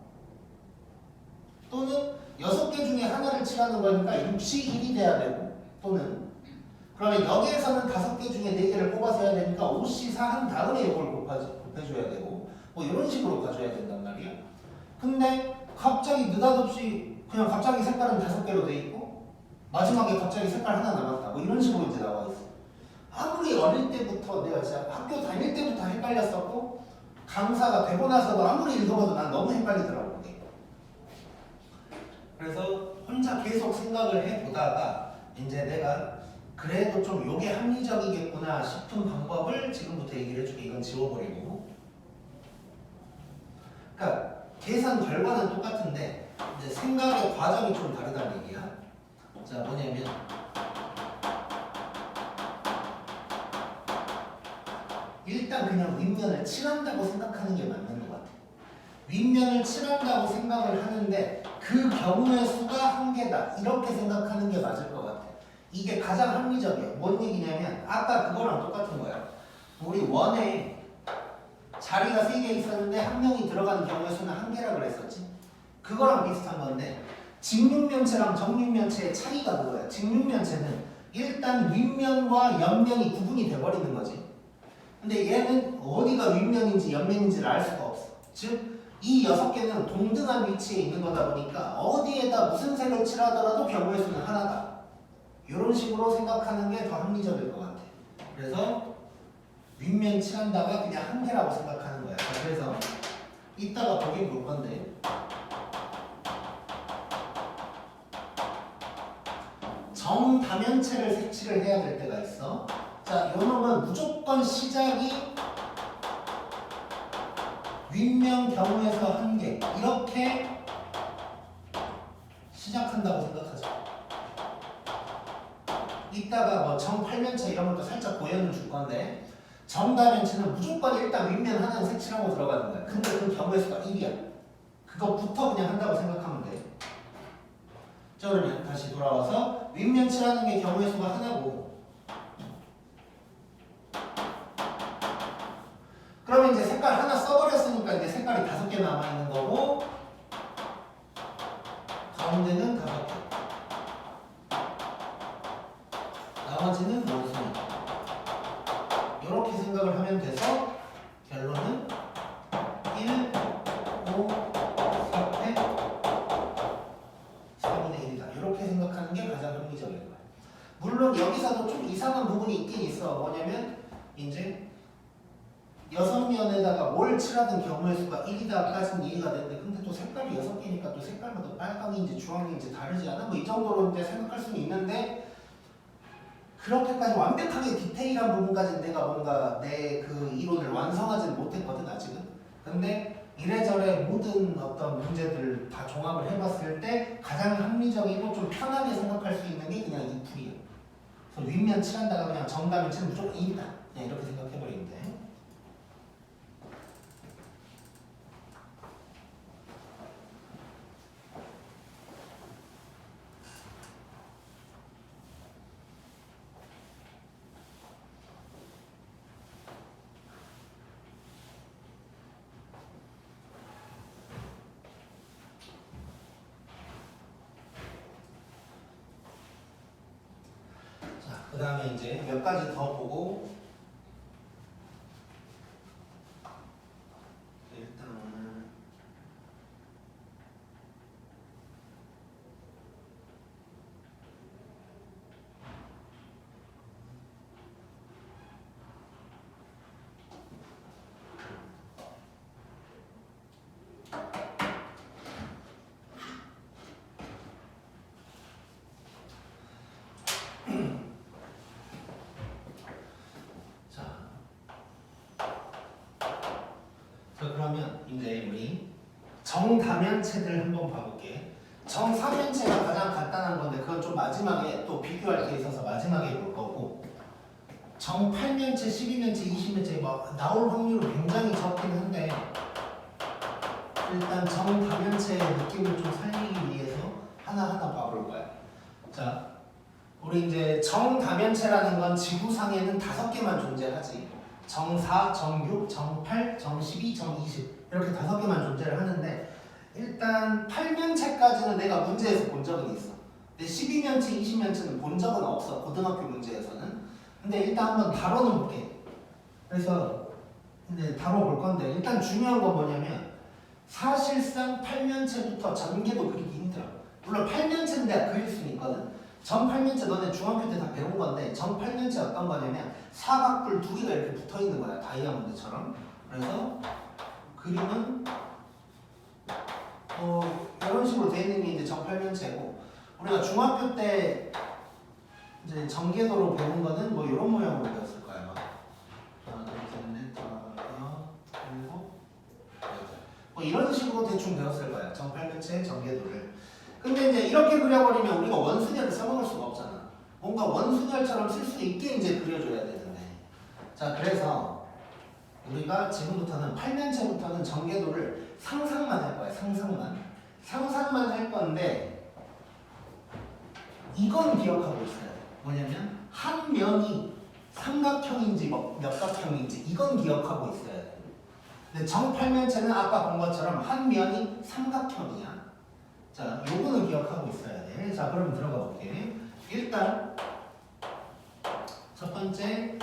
또는 6개 중에 하나를 칠하는 거니까 6시 1이 돼야 되고, 또는 그러면 여기에서는 5개 중에 4개를 뽑아서 해야 되니까 5시 4 한 다음에 이걸 곱해줘야 되고, 뭐 이런 식으로 가져야 된단 말이야. 근데 갑자기 느닷없이 그냥 갑자기 색깔은 5개로 돼 있고 마지막에 갑자기 색깔 하나 남았다. 뭐 이런 식으로 이제 나와 있어. 아무리 어릴 때부터 내가 진짜 학교 다닐 때부터 헷갈렸었고 강사가 되고 나서도 아무리 읽어봐도 난 너무 헷갈리더라고 그게. 그래서 혼자 계속 생각을 해보다가 이제 내가 그래도 좀 요게 합리적이겠구나 싶은 방법을 지금부터 얘기를 해줄게. 이건 지워버리고. 그러니까 계산 결과는 똑같은데 이제 생각의 과정이 좀 다르다는 얘기야. 자, 뭐냐면 일단 그냥 윗면을 칠한다고 생각하는 게 맞는 것 같아. 윗면을 칠한다고 생각을 하는데 그 경우의 수가 1개다 이렇게 생각하는 게 맞을 것 같아. 이게 가장 합리적이야. 뭔 얘기냐면 아까 그거랑 똑같은 거야. 우리 원에 자리가 3개 있었는데 한 명이 들어가는 경우의 수는 1개라고 그랬었지. 그거랑 비슷한 건데 직육면체랑 정육면체의 차이가 그거야. 직육면체는 일단 윗면과 옆면이 구분이 돼버리는 거지. 근데 얘는 어디가 윗면인지 옆면인지를 알 수가 없어. 즉 이 6개는 동등한 위치에 있는 거다 보니까 어디에다 무슨 색을 칠하더라도 경우의 수는 하나다. 이런 식으로 생각하는 게 더 합리적일 것 같아. 그래서 윗면 칠한다가 그냥 1개라고 생각하는 거야. 그래서 이따가 보기 볼 건데 정다면체를 색칠을 해야 될 때가 있어. 자, 요 놈은 무조건 시작이 윗면 경우에서 1개 이렇게 시작한다고 생각하죠. 이따가 뭐 정팔면체 이런 것도 살짝 고연을 줄 건데 정다면체는 무조건 일단 윗면 하나는 색칠하고 들어가는 거야. 근데 그 경우의 수가 1이야. 그거부터 그냥 한다고 생각하면 돼. 자, 그러면 다시 돌아와서 윗면 칠하는 게 경우의 수가 하나고, 그러면 이제 색깔 하나 써버렸으니까 이제 색깔이 5개 남아있는 거고 가운데는 5개 나머지는 원숭이. 이렇게 생각을 하면 돼서 결론은 1, 5, 4패 4분의 1이다. 이렇게 생각하는 게 가장 합리적인 거야. 물론 여기서도 좀 이상한 부분이 있긴 있어. 뭐냐면 이제 6명 면에다가 뭘 칠하든 경우의 수가 1이다까지는 이해가 되는데 근데 또 색깔이 6개니까 또 색깔마다 빨강인지 주황인지 다르지 않아? 뭐 이 정도로 이제 생각할 수는 있는데 그렇게까지 완벽하게 디테일한 부분까지는 내가 뭔가 내 그 이론을 완성하지는 못했거든 아직은. 근데 이래저래 모든 어떤 문제들을 다 종합을 해봤을 때 가장 합리적이고 좀 편하게 생각할 수 있는 게 그냥 이 풀이야. 그래서 윗면 칠한다가 그냥 정답면 치면 무조건 2다. 그냥 이렇게 생각해버리면 돼. 그 다음에 이제 몇 가지 더 보고 일단 자 그러면 이제 우리 정다면체들 한번 봐볼게. 정사면체가 가장 간단한 건데 그건 좀 마지막에 또 비교할 게 있어서 마지막에 볼 거고 정팔면체, 12면체, 20면체 뭐 나올 확률은 굉장히 적긴 한데 일단 정다면체의 느낌을 좀 살리기 위해서 하나하나 봐볼 거야. 자 우리 이제 정다면체라는 건 지구상에는 5개만 존재하지. 정4, 정6, 정8, 정12, 정20 이렇게 5개만 존재를 하는데 일단 8면체까지는 내가 문제에서 본 적은 있어. 근데 12면체, 20면체는 본 적은 없어. 고등학교 문제에서는. 근데 일단 한번 다뤄는 볼게. 그래서 이제 다뤄볼 건데 일단 중요한 건 뭐냐면 사실상 8면체부터 전개도 그리기 힘들어. 물론 8면체는 내가 그릴 수는 있거든. 정8면체 너네 중학교 때 다 배운 건데 정8면체 어떤 거냐면 사각뿔 2개가 이렇게 붙어 있는 거야. 다이아몬드처럼. 그래서 그림은 이런 식으로 되어 있는 게 이제 정8면체고 우리가 중학교 때 이제 전개도로 배운 거는 뭐 이런 모양으로 배웠을 거야. 아마. 하나, 둘, 셋, 넷, 다섯, 일곱, 여덟. 뭐 이런 식으로 대충 배웠을 거야. 정8면체의 전개도를. 근데 이제 이렇게 그려버리면 우리가 원순열을 써먹을 수가 없잖아. 뭔가 원순열처럼 쓸 수 있게 이제 그려줘야 되는데. 자, 그래서 우리가 지금부터는 8면체부터는 전개도를 상상만 할 거야. 상상만 할 건데 이건 기억하고 있어야 돼. 뭐냐면 한 면이 삼각형인지 몇각형인지 이건 기억하고 있어야 돼. 근데 정8면체는 아까 본 것처럼 한 면이 삼각형이야. 자, 요거는 기억하고 있어야 돼. 자, 그럼 들어가 볼게. 일단 첫 번째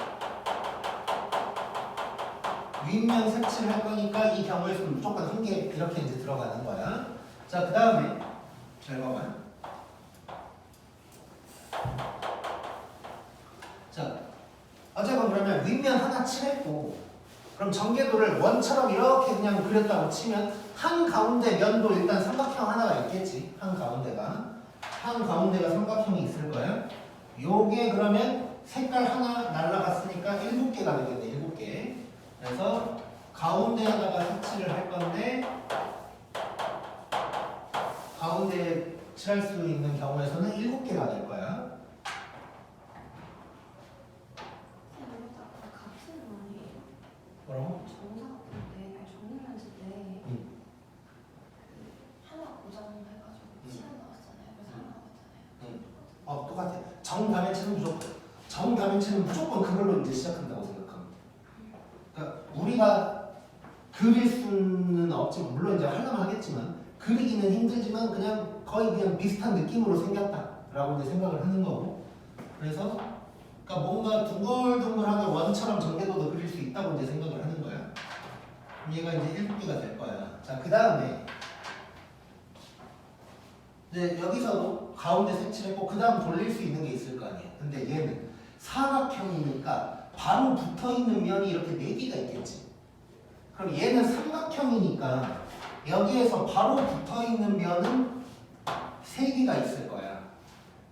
윗면 색칠을 할 거니까 이 경우에서는 무조건 한 개 이렇게 이제 들어가는 거야. 자, 그 다음에 잘 봐봐. 자, 어쨌건 그러면 윗면 하나 칠했고 그럼 전개도를 원처럼 이렇게 그냥 그렸다고 치면 한 가운데 면도 일단 삼각형 하나가 있겠지. 한 가운데가 삼각형이 있을 거야. 요게 그러면 색깔 하나 날라갔으니까 7개가 되겠네. 7개. 그래서 가운데에다가 색칠을 할 건데 가운데에 칠할 수 있는 경우에서는 7개가 될 거야. 뭐라고? 정사각형인데 정육면체인데 하나 고정해가지고 시간 나왔잖아요. 그래서 하나 나왔잖아요. 똑같아. 정다면체는 무조건 그걸로 이제 시작한다고 생각합니다. 그러니까 우리가 그릴 수는 없지만 물론 이제 하려면 하겠지만 그리기는 힘들지만 그냥 거의 그냥 비슷한 느낌으로 생겼다라고 이제 생각을 하는 거고. 그래서 그러니까 뭔가 둥글둥글하게 원처럼 전개도도 그릴 수 있다고 이제 생각을 하는 거야. 얘가 이제 7개가 될 거야. 자, 그 다음에 이제 여기서도 가운데 색칠했고 그 다음 돌릴 수 있는 게 있을 거 아니야. 근데 얘는 사각형이니까 바로 붙어 있는 면이 이렇게 4개가 있겠지. 그럼 얘는 삼각형이니까 여기에서 바로 붙어있는 면은 3개가 있을 거야.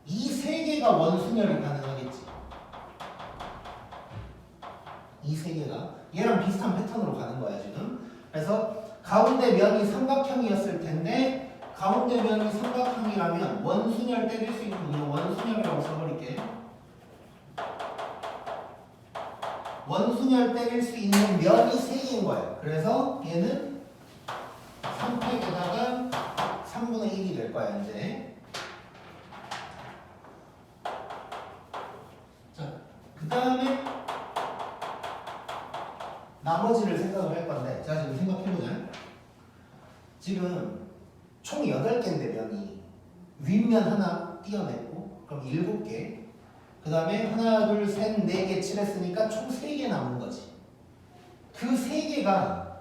이 3개가 원순열이 가능하겠지. 이 3개가 얘랑 비슷한 패턴으로 가는 거야 지금. 그래서 가운데 면이 삼각형이었을 텐데 가운데 면이 삼각형이라면 원순열 때릴 수 있는 그냥 원순열이라고 써버릴게. 원순열 때릴 수 있는 면이 3개인 거예요. 그래서 얘는 3팩에다가 3분의 1이 될 거야 이제. 자, 그 다음에 나머지를 생각을 할 건데, 자 지금 생각해보자. 지금 총 8개인데 면이 윗면 하나 띄어냈고 그럼 7개, 그 다음에 하나 둘 셋 4개 칠했으니까 총 3개 남은 거지. 그 3개가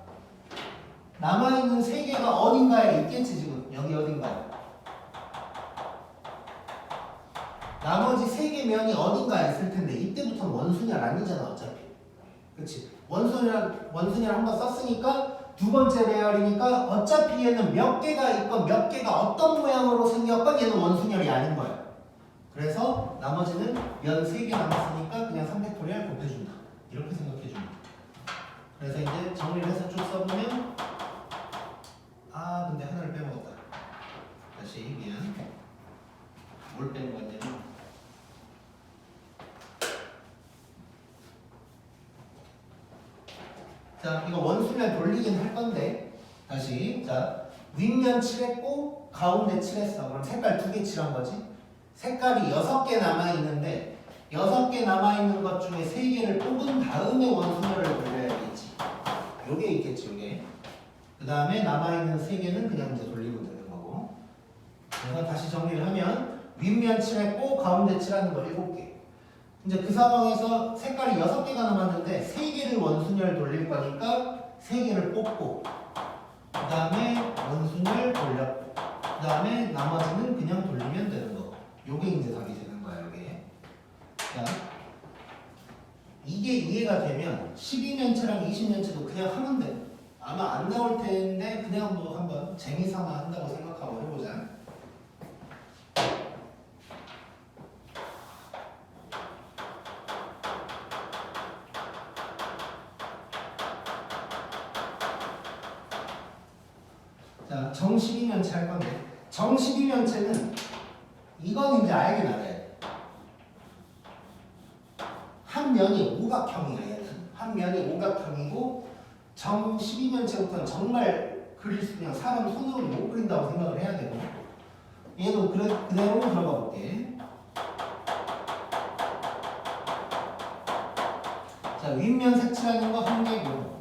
남아있는 3개가 어딘가에 있겠지. 지금 여기 어딘가에 나머지 3개 면이 어딘가에 있을 텐데 이때부터는 원순열 아니잖아 어차피. 그치? 원순열 한번 썼으니까 두 번째 레이어이니까 어차피 얘는 몇 개가 있건 몇 개가 어떤 모양으로 생겼건 얘는 원순열이 아닌 거야. 그래서 나머지는 면 3개 남았으니까 그냥 3팩토리얼 곱해준다. 이렇게 생각해준다. 그래서 이제 정리를 해서 쭉 써보면 아 근데 하나를 빼먹었다. 다시 미안. 뭘 빼먹었냐면 자 이거 원순열 돌리긴 할 건데 다시 자 윗면 칠했고 가운데 칠했어. 그럼 색깔 2개 칠한 거지. 색깔이 6개 남아있는데 6개 남아있는 것 중에 3개를 뽑은 다음에 원순열을 돌려야겠지. 요게 있겠지 요게. 그 다음에 남아있는 3개는 그냥 이제 돌리면 되는 거고. 그래서 다시 정리를 하면 윗면 칠했고 가운데 칠하는 거 7개. 이제 그 상황에서 색깔이 6개가 남았는데 3개를 원순열 돌릴 거니까 3개를 뽑고 그 다음에 원순열 돌렸고 그 다음에 나머지는 그냥 돌리면 되는 거. 요게 이제 답이 되는 거야 요게. 자, 이게 이해가 되면 12면체랑 20면체도 그냥 하면 돼. 아마 안 나올 텐데 그냥 뭐 한번 재미삼아 한다고 생각하고 해보자. 자, 정 12면체 할 건데 정 12면체는 이건 이제 알긴 알아야 돼. 한 면이 오각형이야 얘는. 한 면이 오각형이고 정 12면체부터는 정말 그릴 수 그냥 사람 손으로 못 그린다고 생각을 해야 되고 얘도 그대로 들어가 볼게. 자 윗면 색칠하는 거 1개고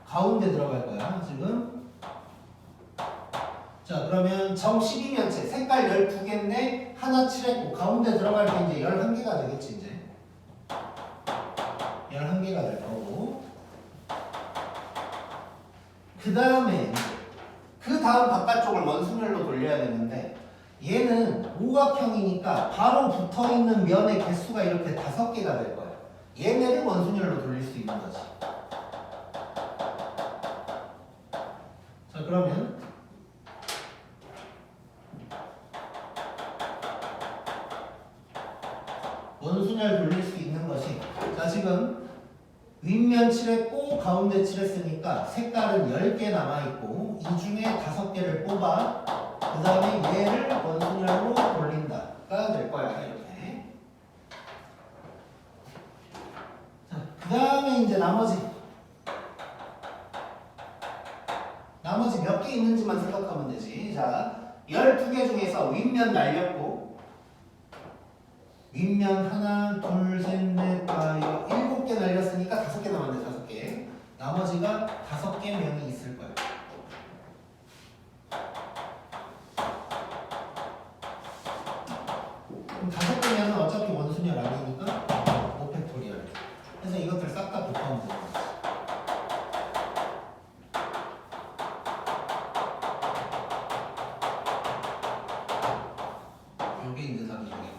가운데 들어갈 거야 지금. 자 그러면 정 12면체 색깔 12개인데 하나 칠했고 가운데 들어갈 게 이제 11개가 되겠지 이제. 11개가 될 거고 그 다음에 그 다음 바깥쪽을 원순열로 돌려야 되는데 얘는 오각형이니까 바로 붙어있는 면의 개수가 이렇게 5개가 될 거야. 얘네를 원순열로 돌릴 수 있는 거지. 자 그러면 원순열 돌릴 수 있는 것이 자 지금 윗면 칠했고 가운데 칠했으니까 색깔은 10개 남아있고 이 중에 5개를 뽑아 그 다음에 얘를 원순열로 돌린다가 될 거야 이렇게. 자, 그 다음에 이제 나머지 몇 개 있는지만 생각하면 되지. 자 12개 중에서 윗면 날렸고 윗면 하나, 둘, 셋, 넷, 다 7개 날렸으니까 5개 남았네. 5개. 나머지가 5개 면이 있을 거야. 그럼 5개면은 어차피 원순열 아니니까 5팩토리얼. 그래서 이것들 싹 다 곱하면 되는 거지. 요게 이제 답이 되겠네.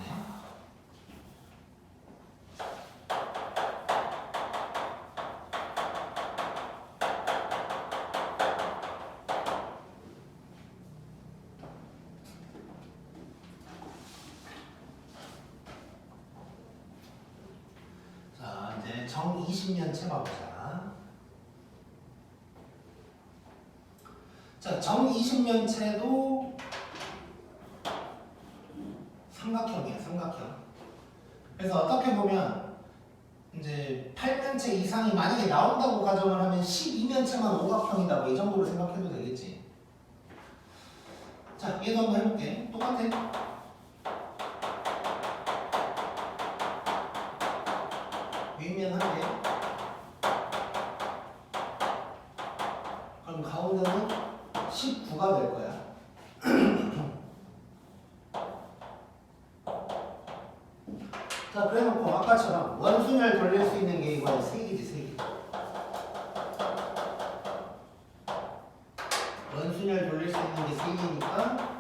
정 20년체 봐보자. 자, 정 20년체도 삼각형이야, 삼각형. 그래서 어떻게 보면 이제 8면체 이상이 만약에 나온다고 가정을 하면 12면체만 오각형이다. 뭐 이 정도로 생각해도 되겠지. 자, 얘도 한번 해볼게. 똑같아. 윗면 한 개. 그럼 가운데는 19가 될 거야. 자, 그래놓고 아까처럼 원순열 돌릴 수 있는 게 이거 3개지, 3개. 원순열 돌릴 수 있는 게 3개니까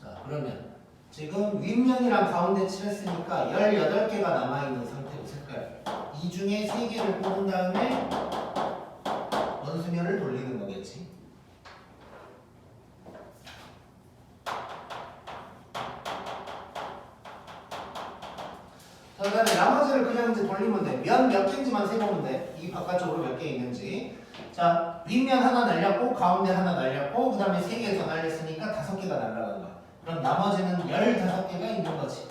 자, 그러면 지금 윗면이랑 가운데 칠했으니까 18개가 남아있는 상태고 색깔 이 중에 3개를 뽑은 다음에 원순열을 돌리는 거겠지. 자, 그 다음에 나머지를 그냥 이제 돌리면 돼. 면 몇 개인지만 세보면 돼. 이 바깥쪽으로 몇 개 있는지. 자, 윗면 하나 날렸고 가운데 하나 날렸고 그 다음에 3개 더 날렸으니까 5개가 날라간 거야. 그럼 나머지는 15개가 있는 거지.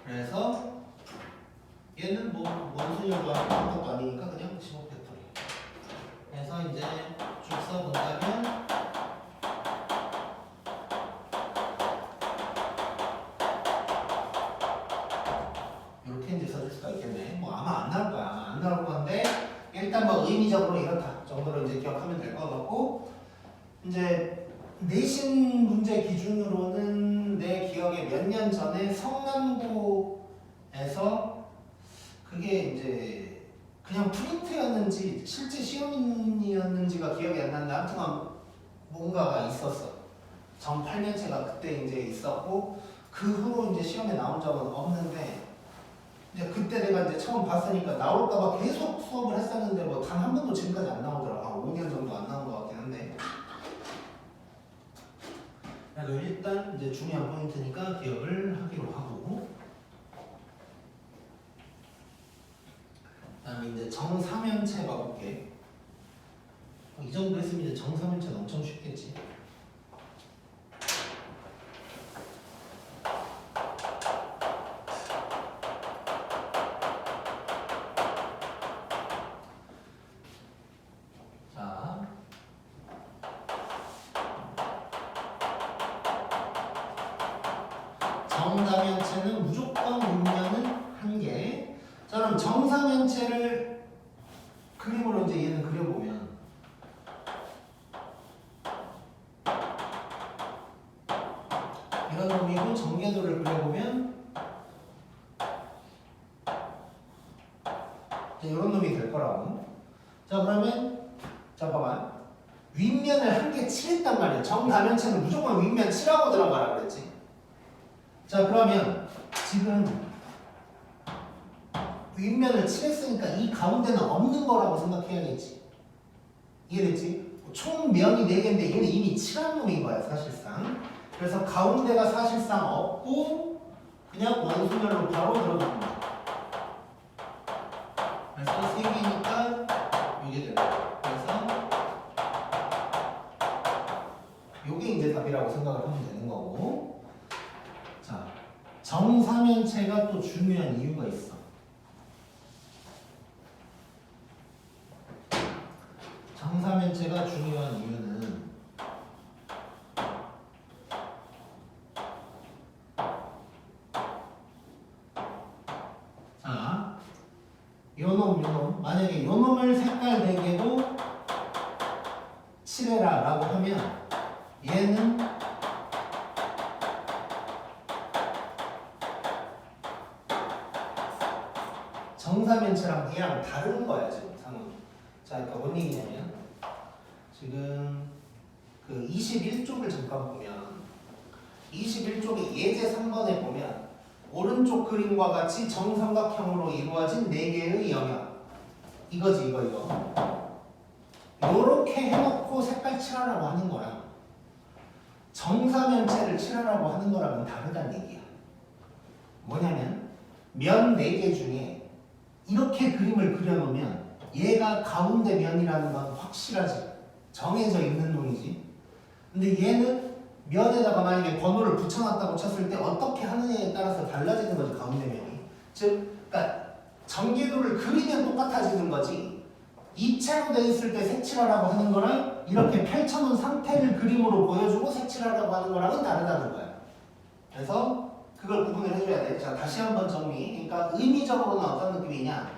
그래서 얘는 뭐 원순열도 한 것도 아니니까 그냥 15팩토리. 그래서 이제 쭉 써본다면 이렇게 이제 써줄 수가 있겠네. 뭐 아마 안 나올 거야. 아마 안 나올 건데 일단 뭐 의미적으로 이렇다 정도로 이제 기억하면 될 것 같고, 이제 내신 문제 기준으로는 내 기억에 몇 년 전에 성남고에서 그게 이제 그냥 프린트였는지 실제 시험이었는지가 기억이 안 난다. 아무튼 뭔가가 있었어. 정 8년체가 그때 이제 있었고 그 후로 이제 시험에 나온 적은 없는데 이제 그때 내가 이제 처음 봤으니까 나올까봐 계속 수업을 했었는데 뭐 단 한 번도 지금까지 안 나오더라고. 한 5년 정도 안 나온 것 같긴 한데. 그래서 일단 이제 중요한 포인트니까 기억을 하기로 하고, 그다음에 이제 정사면체 봐볼게. 이 정도 했으면 이제 정사면체는 엄청 쉽겠지. 자, 정사면체는 무조건 윗면은 한 개. 자, 그럼 정사면체를 그림으로 이제 얘는 그려보면 이런 놈이고 정계도를 그려보면 이런 놈이 될 거라고. 자, 그러면 자, 봐봐. 윗면을 한 개 칠했단 말이야. 정다면체는 무조건 윗면 칠하고 들어가라 그랬지. 자, 그러면 지금 윗면을 칠했으니까 이 가운데는 없는 거라고 생각해야겠지. 이해됐지? 총 면이 4개인데 얘는 이미 칠한 놈인 거야, 사실상. 그래서 가운데가 사실상 없고 그냥 원순열로 바로 들어가는 거야. 그래서 3개니까 이게 되는 거야. 그래서 요게 이제 답이라고 생각을 하면 되는 거고. 자, 정사면체가 또 중요한 이유가 있어. 정사면체가 중요한 이유는 자, 요놈 만약에 요놈을 색깔 4개로 칠해라 라고 하면 얘는 정사면체랑 얘랑 다른 거야 지금 상황이. 자, 그러니까 뭔 얘기냐면 지금 그 21쪽을 잠깐 보면 21쪽의 예제 3번에 보면 오른쪽 그림과 같이 정삼각형으로 이루어진 4개의 영역 이거지 이거 요렇게 해놓고 색깔 칠하라고 하는 거야. 정사면체를 칠하라고 하는 거랑은 다르다는 얘기야. 뭐냐면 면 4개 중에 이렇게 그림을 그려놓으면 얘가 가운데 면이라는 건 확실하지. 정해져 있는 놈이지. 근데 얘는 면에다가 만약에 번호를 붙여놨다고 쳤을 때 어떻게 하느냐에 따라서 달라지는 거지, 가운데 면이. 즉, 그러니까 전개도를 그리면 똑같아지는 거지. 입체로 돼 있을 때 색칠하라고 하는 거랑 이렇게 펼쳐놓은 상태를 그림으로 보여주고 색칠하라고 하는 거랑은 다르다는 거야. 그래서 그걸 구분을 해줘야 돼. 자, 다시 한번 정리. 그러니까 의미적으로는 어떤 느낌이냐?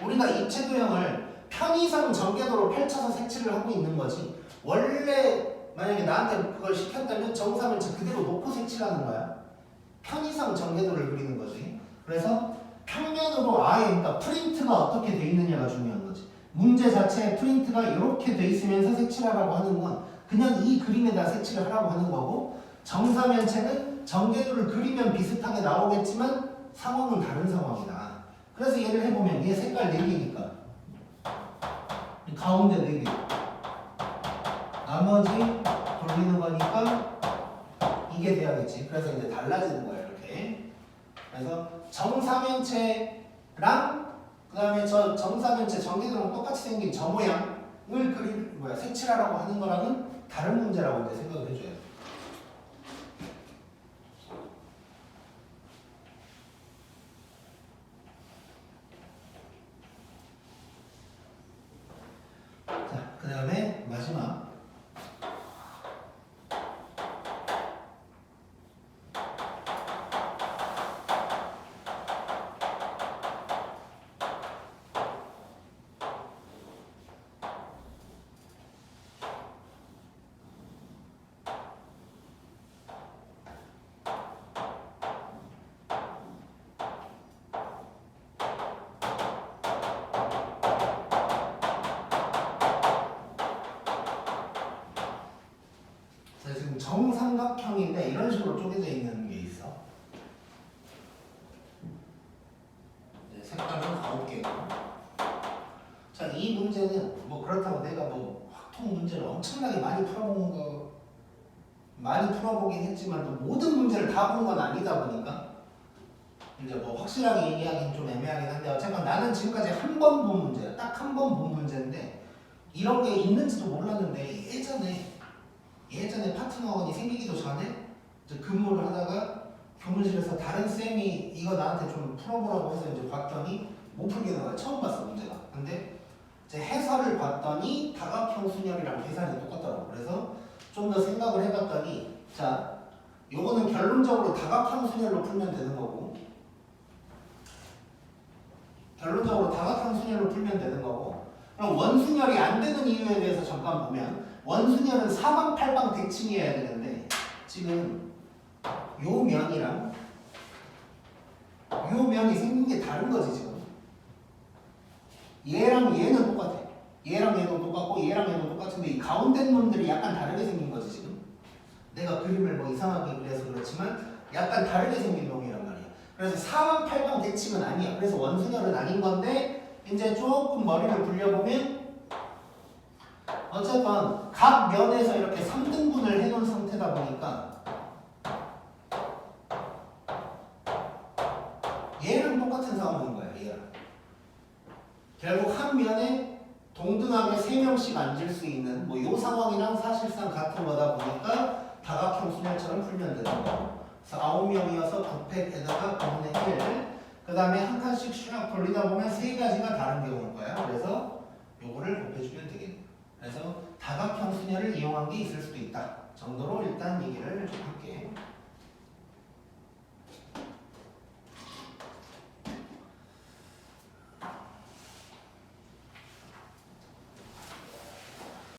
우리가 입체 도형을 편의상 전개도로 펼쳐서 색칠을 하고 있는 거지. 원래 만약에 나한테 그걸 시켰다면 정사면체 그대로 놓고 색칠하는 거야. 편의상 전개도를 그리는 거지. 그래서 평면으로 아예 그러니까 프린트가 어떻게 돼 있느냐가 중요한 거지. 문제 자체에 프린트가 이렇게 돼 있으면서 색칠하라고 하는 건 그냥 이 그림에다 색칠을 하라고 하는 거고, 정사면체는 전개도를 그리면 비슷하게 나오겠지만 상황은 다른 상황이다. 그래서 예를 해보면 얘 색깔 4개니까 가운데 4개 나머지 돌리는 거니까 이게 돼야겠지. 그래서 이제 달라지는 거야 이렇게. 그래서 정사면체랑 그 다음에 저 정사면체 전개도랑 똑같이 생긴 저 모양을 색칠하라고 하는 거랑은 다른 문제라고 이제 생각을 해줘야 돼. 자, 그 다음에 마지막. 지금 정삼각형인데 이런 식으로 쪼개져 있는 게 있어. 색깔은 9개고. 자, 이 문제는 뭐 그렇다고 내가 뭐 확통 문제를 엄청나게 많이 풀어보긴 했지만 또 모든 문제를 다 본 건 아니다 보니까 이제 뭐 확실하게 얘기하기는 좀 애매하긴 한데, 어쨌건 나는 지금까지 한 번 본 문제야. 딱 한 번 본 문제인데 이런 게 있는지도 몰랐는데 예전에 파트너원이 생기기도 전에 이제 근무를 하다가 교무실에서 다른 쌤이 이거 나한테 좀 풀어보라고 해서 이제 봤더니 못 풀겠는 거야. 처음 봤어 문제가. 근데 이제 해설을 봤더니 다각형 순열이랑 계산이 똑같더라고. 그래서 좀 더 생각을 해봤더니, 자, 요거는 결론적으로 다각형 순열로 풀면 되는 거고, 그럼 원순열이 안 되는 이유에 대해서 잠깐 보면, 원순열은 사방팔방 대칭이어야 되는데 지금 요 면이랑 요 면이 생긴 게 다른 거지. 지금 얘랑 얘는 똑같아. 얘랑 얘도 똑같고 얘랑 얘도 똑같은데 이 가운데 놈들이 약간 다르게 생긴 거지. 지금 내가 그림을 뭐 이상하게 그려서 그렇지만 약간 다르게 생긴 놈이란 말이야. 그래서 사방팔방 대칭은 아니야. 그래서 원순열은 아닌 건데, 이제 조금 머리를 굴려보면 어쨌건 각 면에서 이렇게 3등분을 해놓은 상태다 보니까 얘랑 똑같은 상황인 거야. 얘랑 결국 한 면에 동등하게 3명씩 앉을 수 있는 뭐 요 상황이랑 사실상 같은 거다 보니까 다각형 순열처럼 풀면 되는 거고, 그래서 9명이어서 9팩에다가 9분의 1, 그 다음에 한 칸씩 슉 돌리다 보면 3가지가 다른 경우일 거야. 그래서 요거를 곱해주면 되겠네. 그래서 다각형 순열을 이용한 게 있을 수도 있다 정도로 일단 얘기를 좀 할게.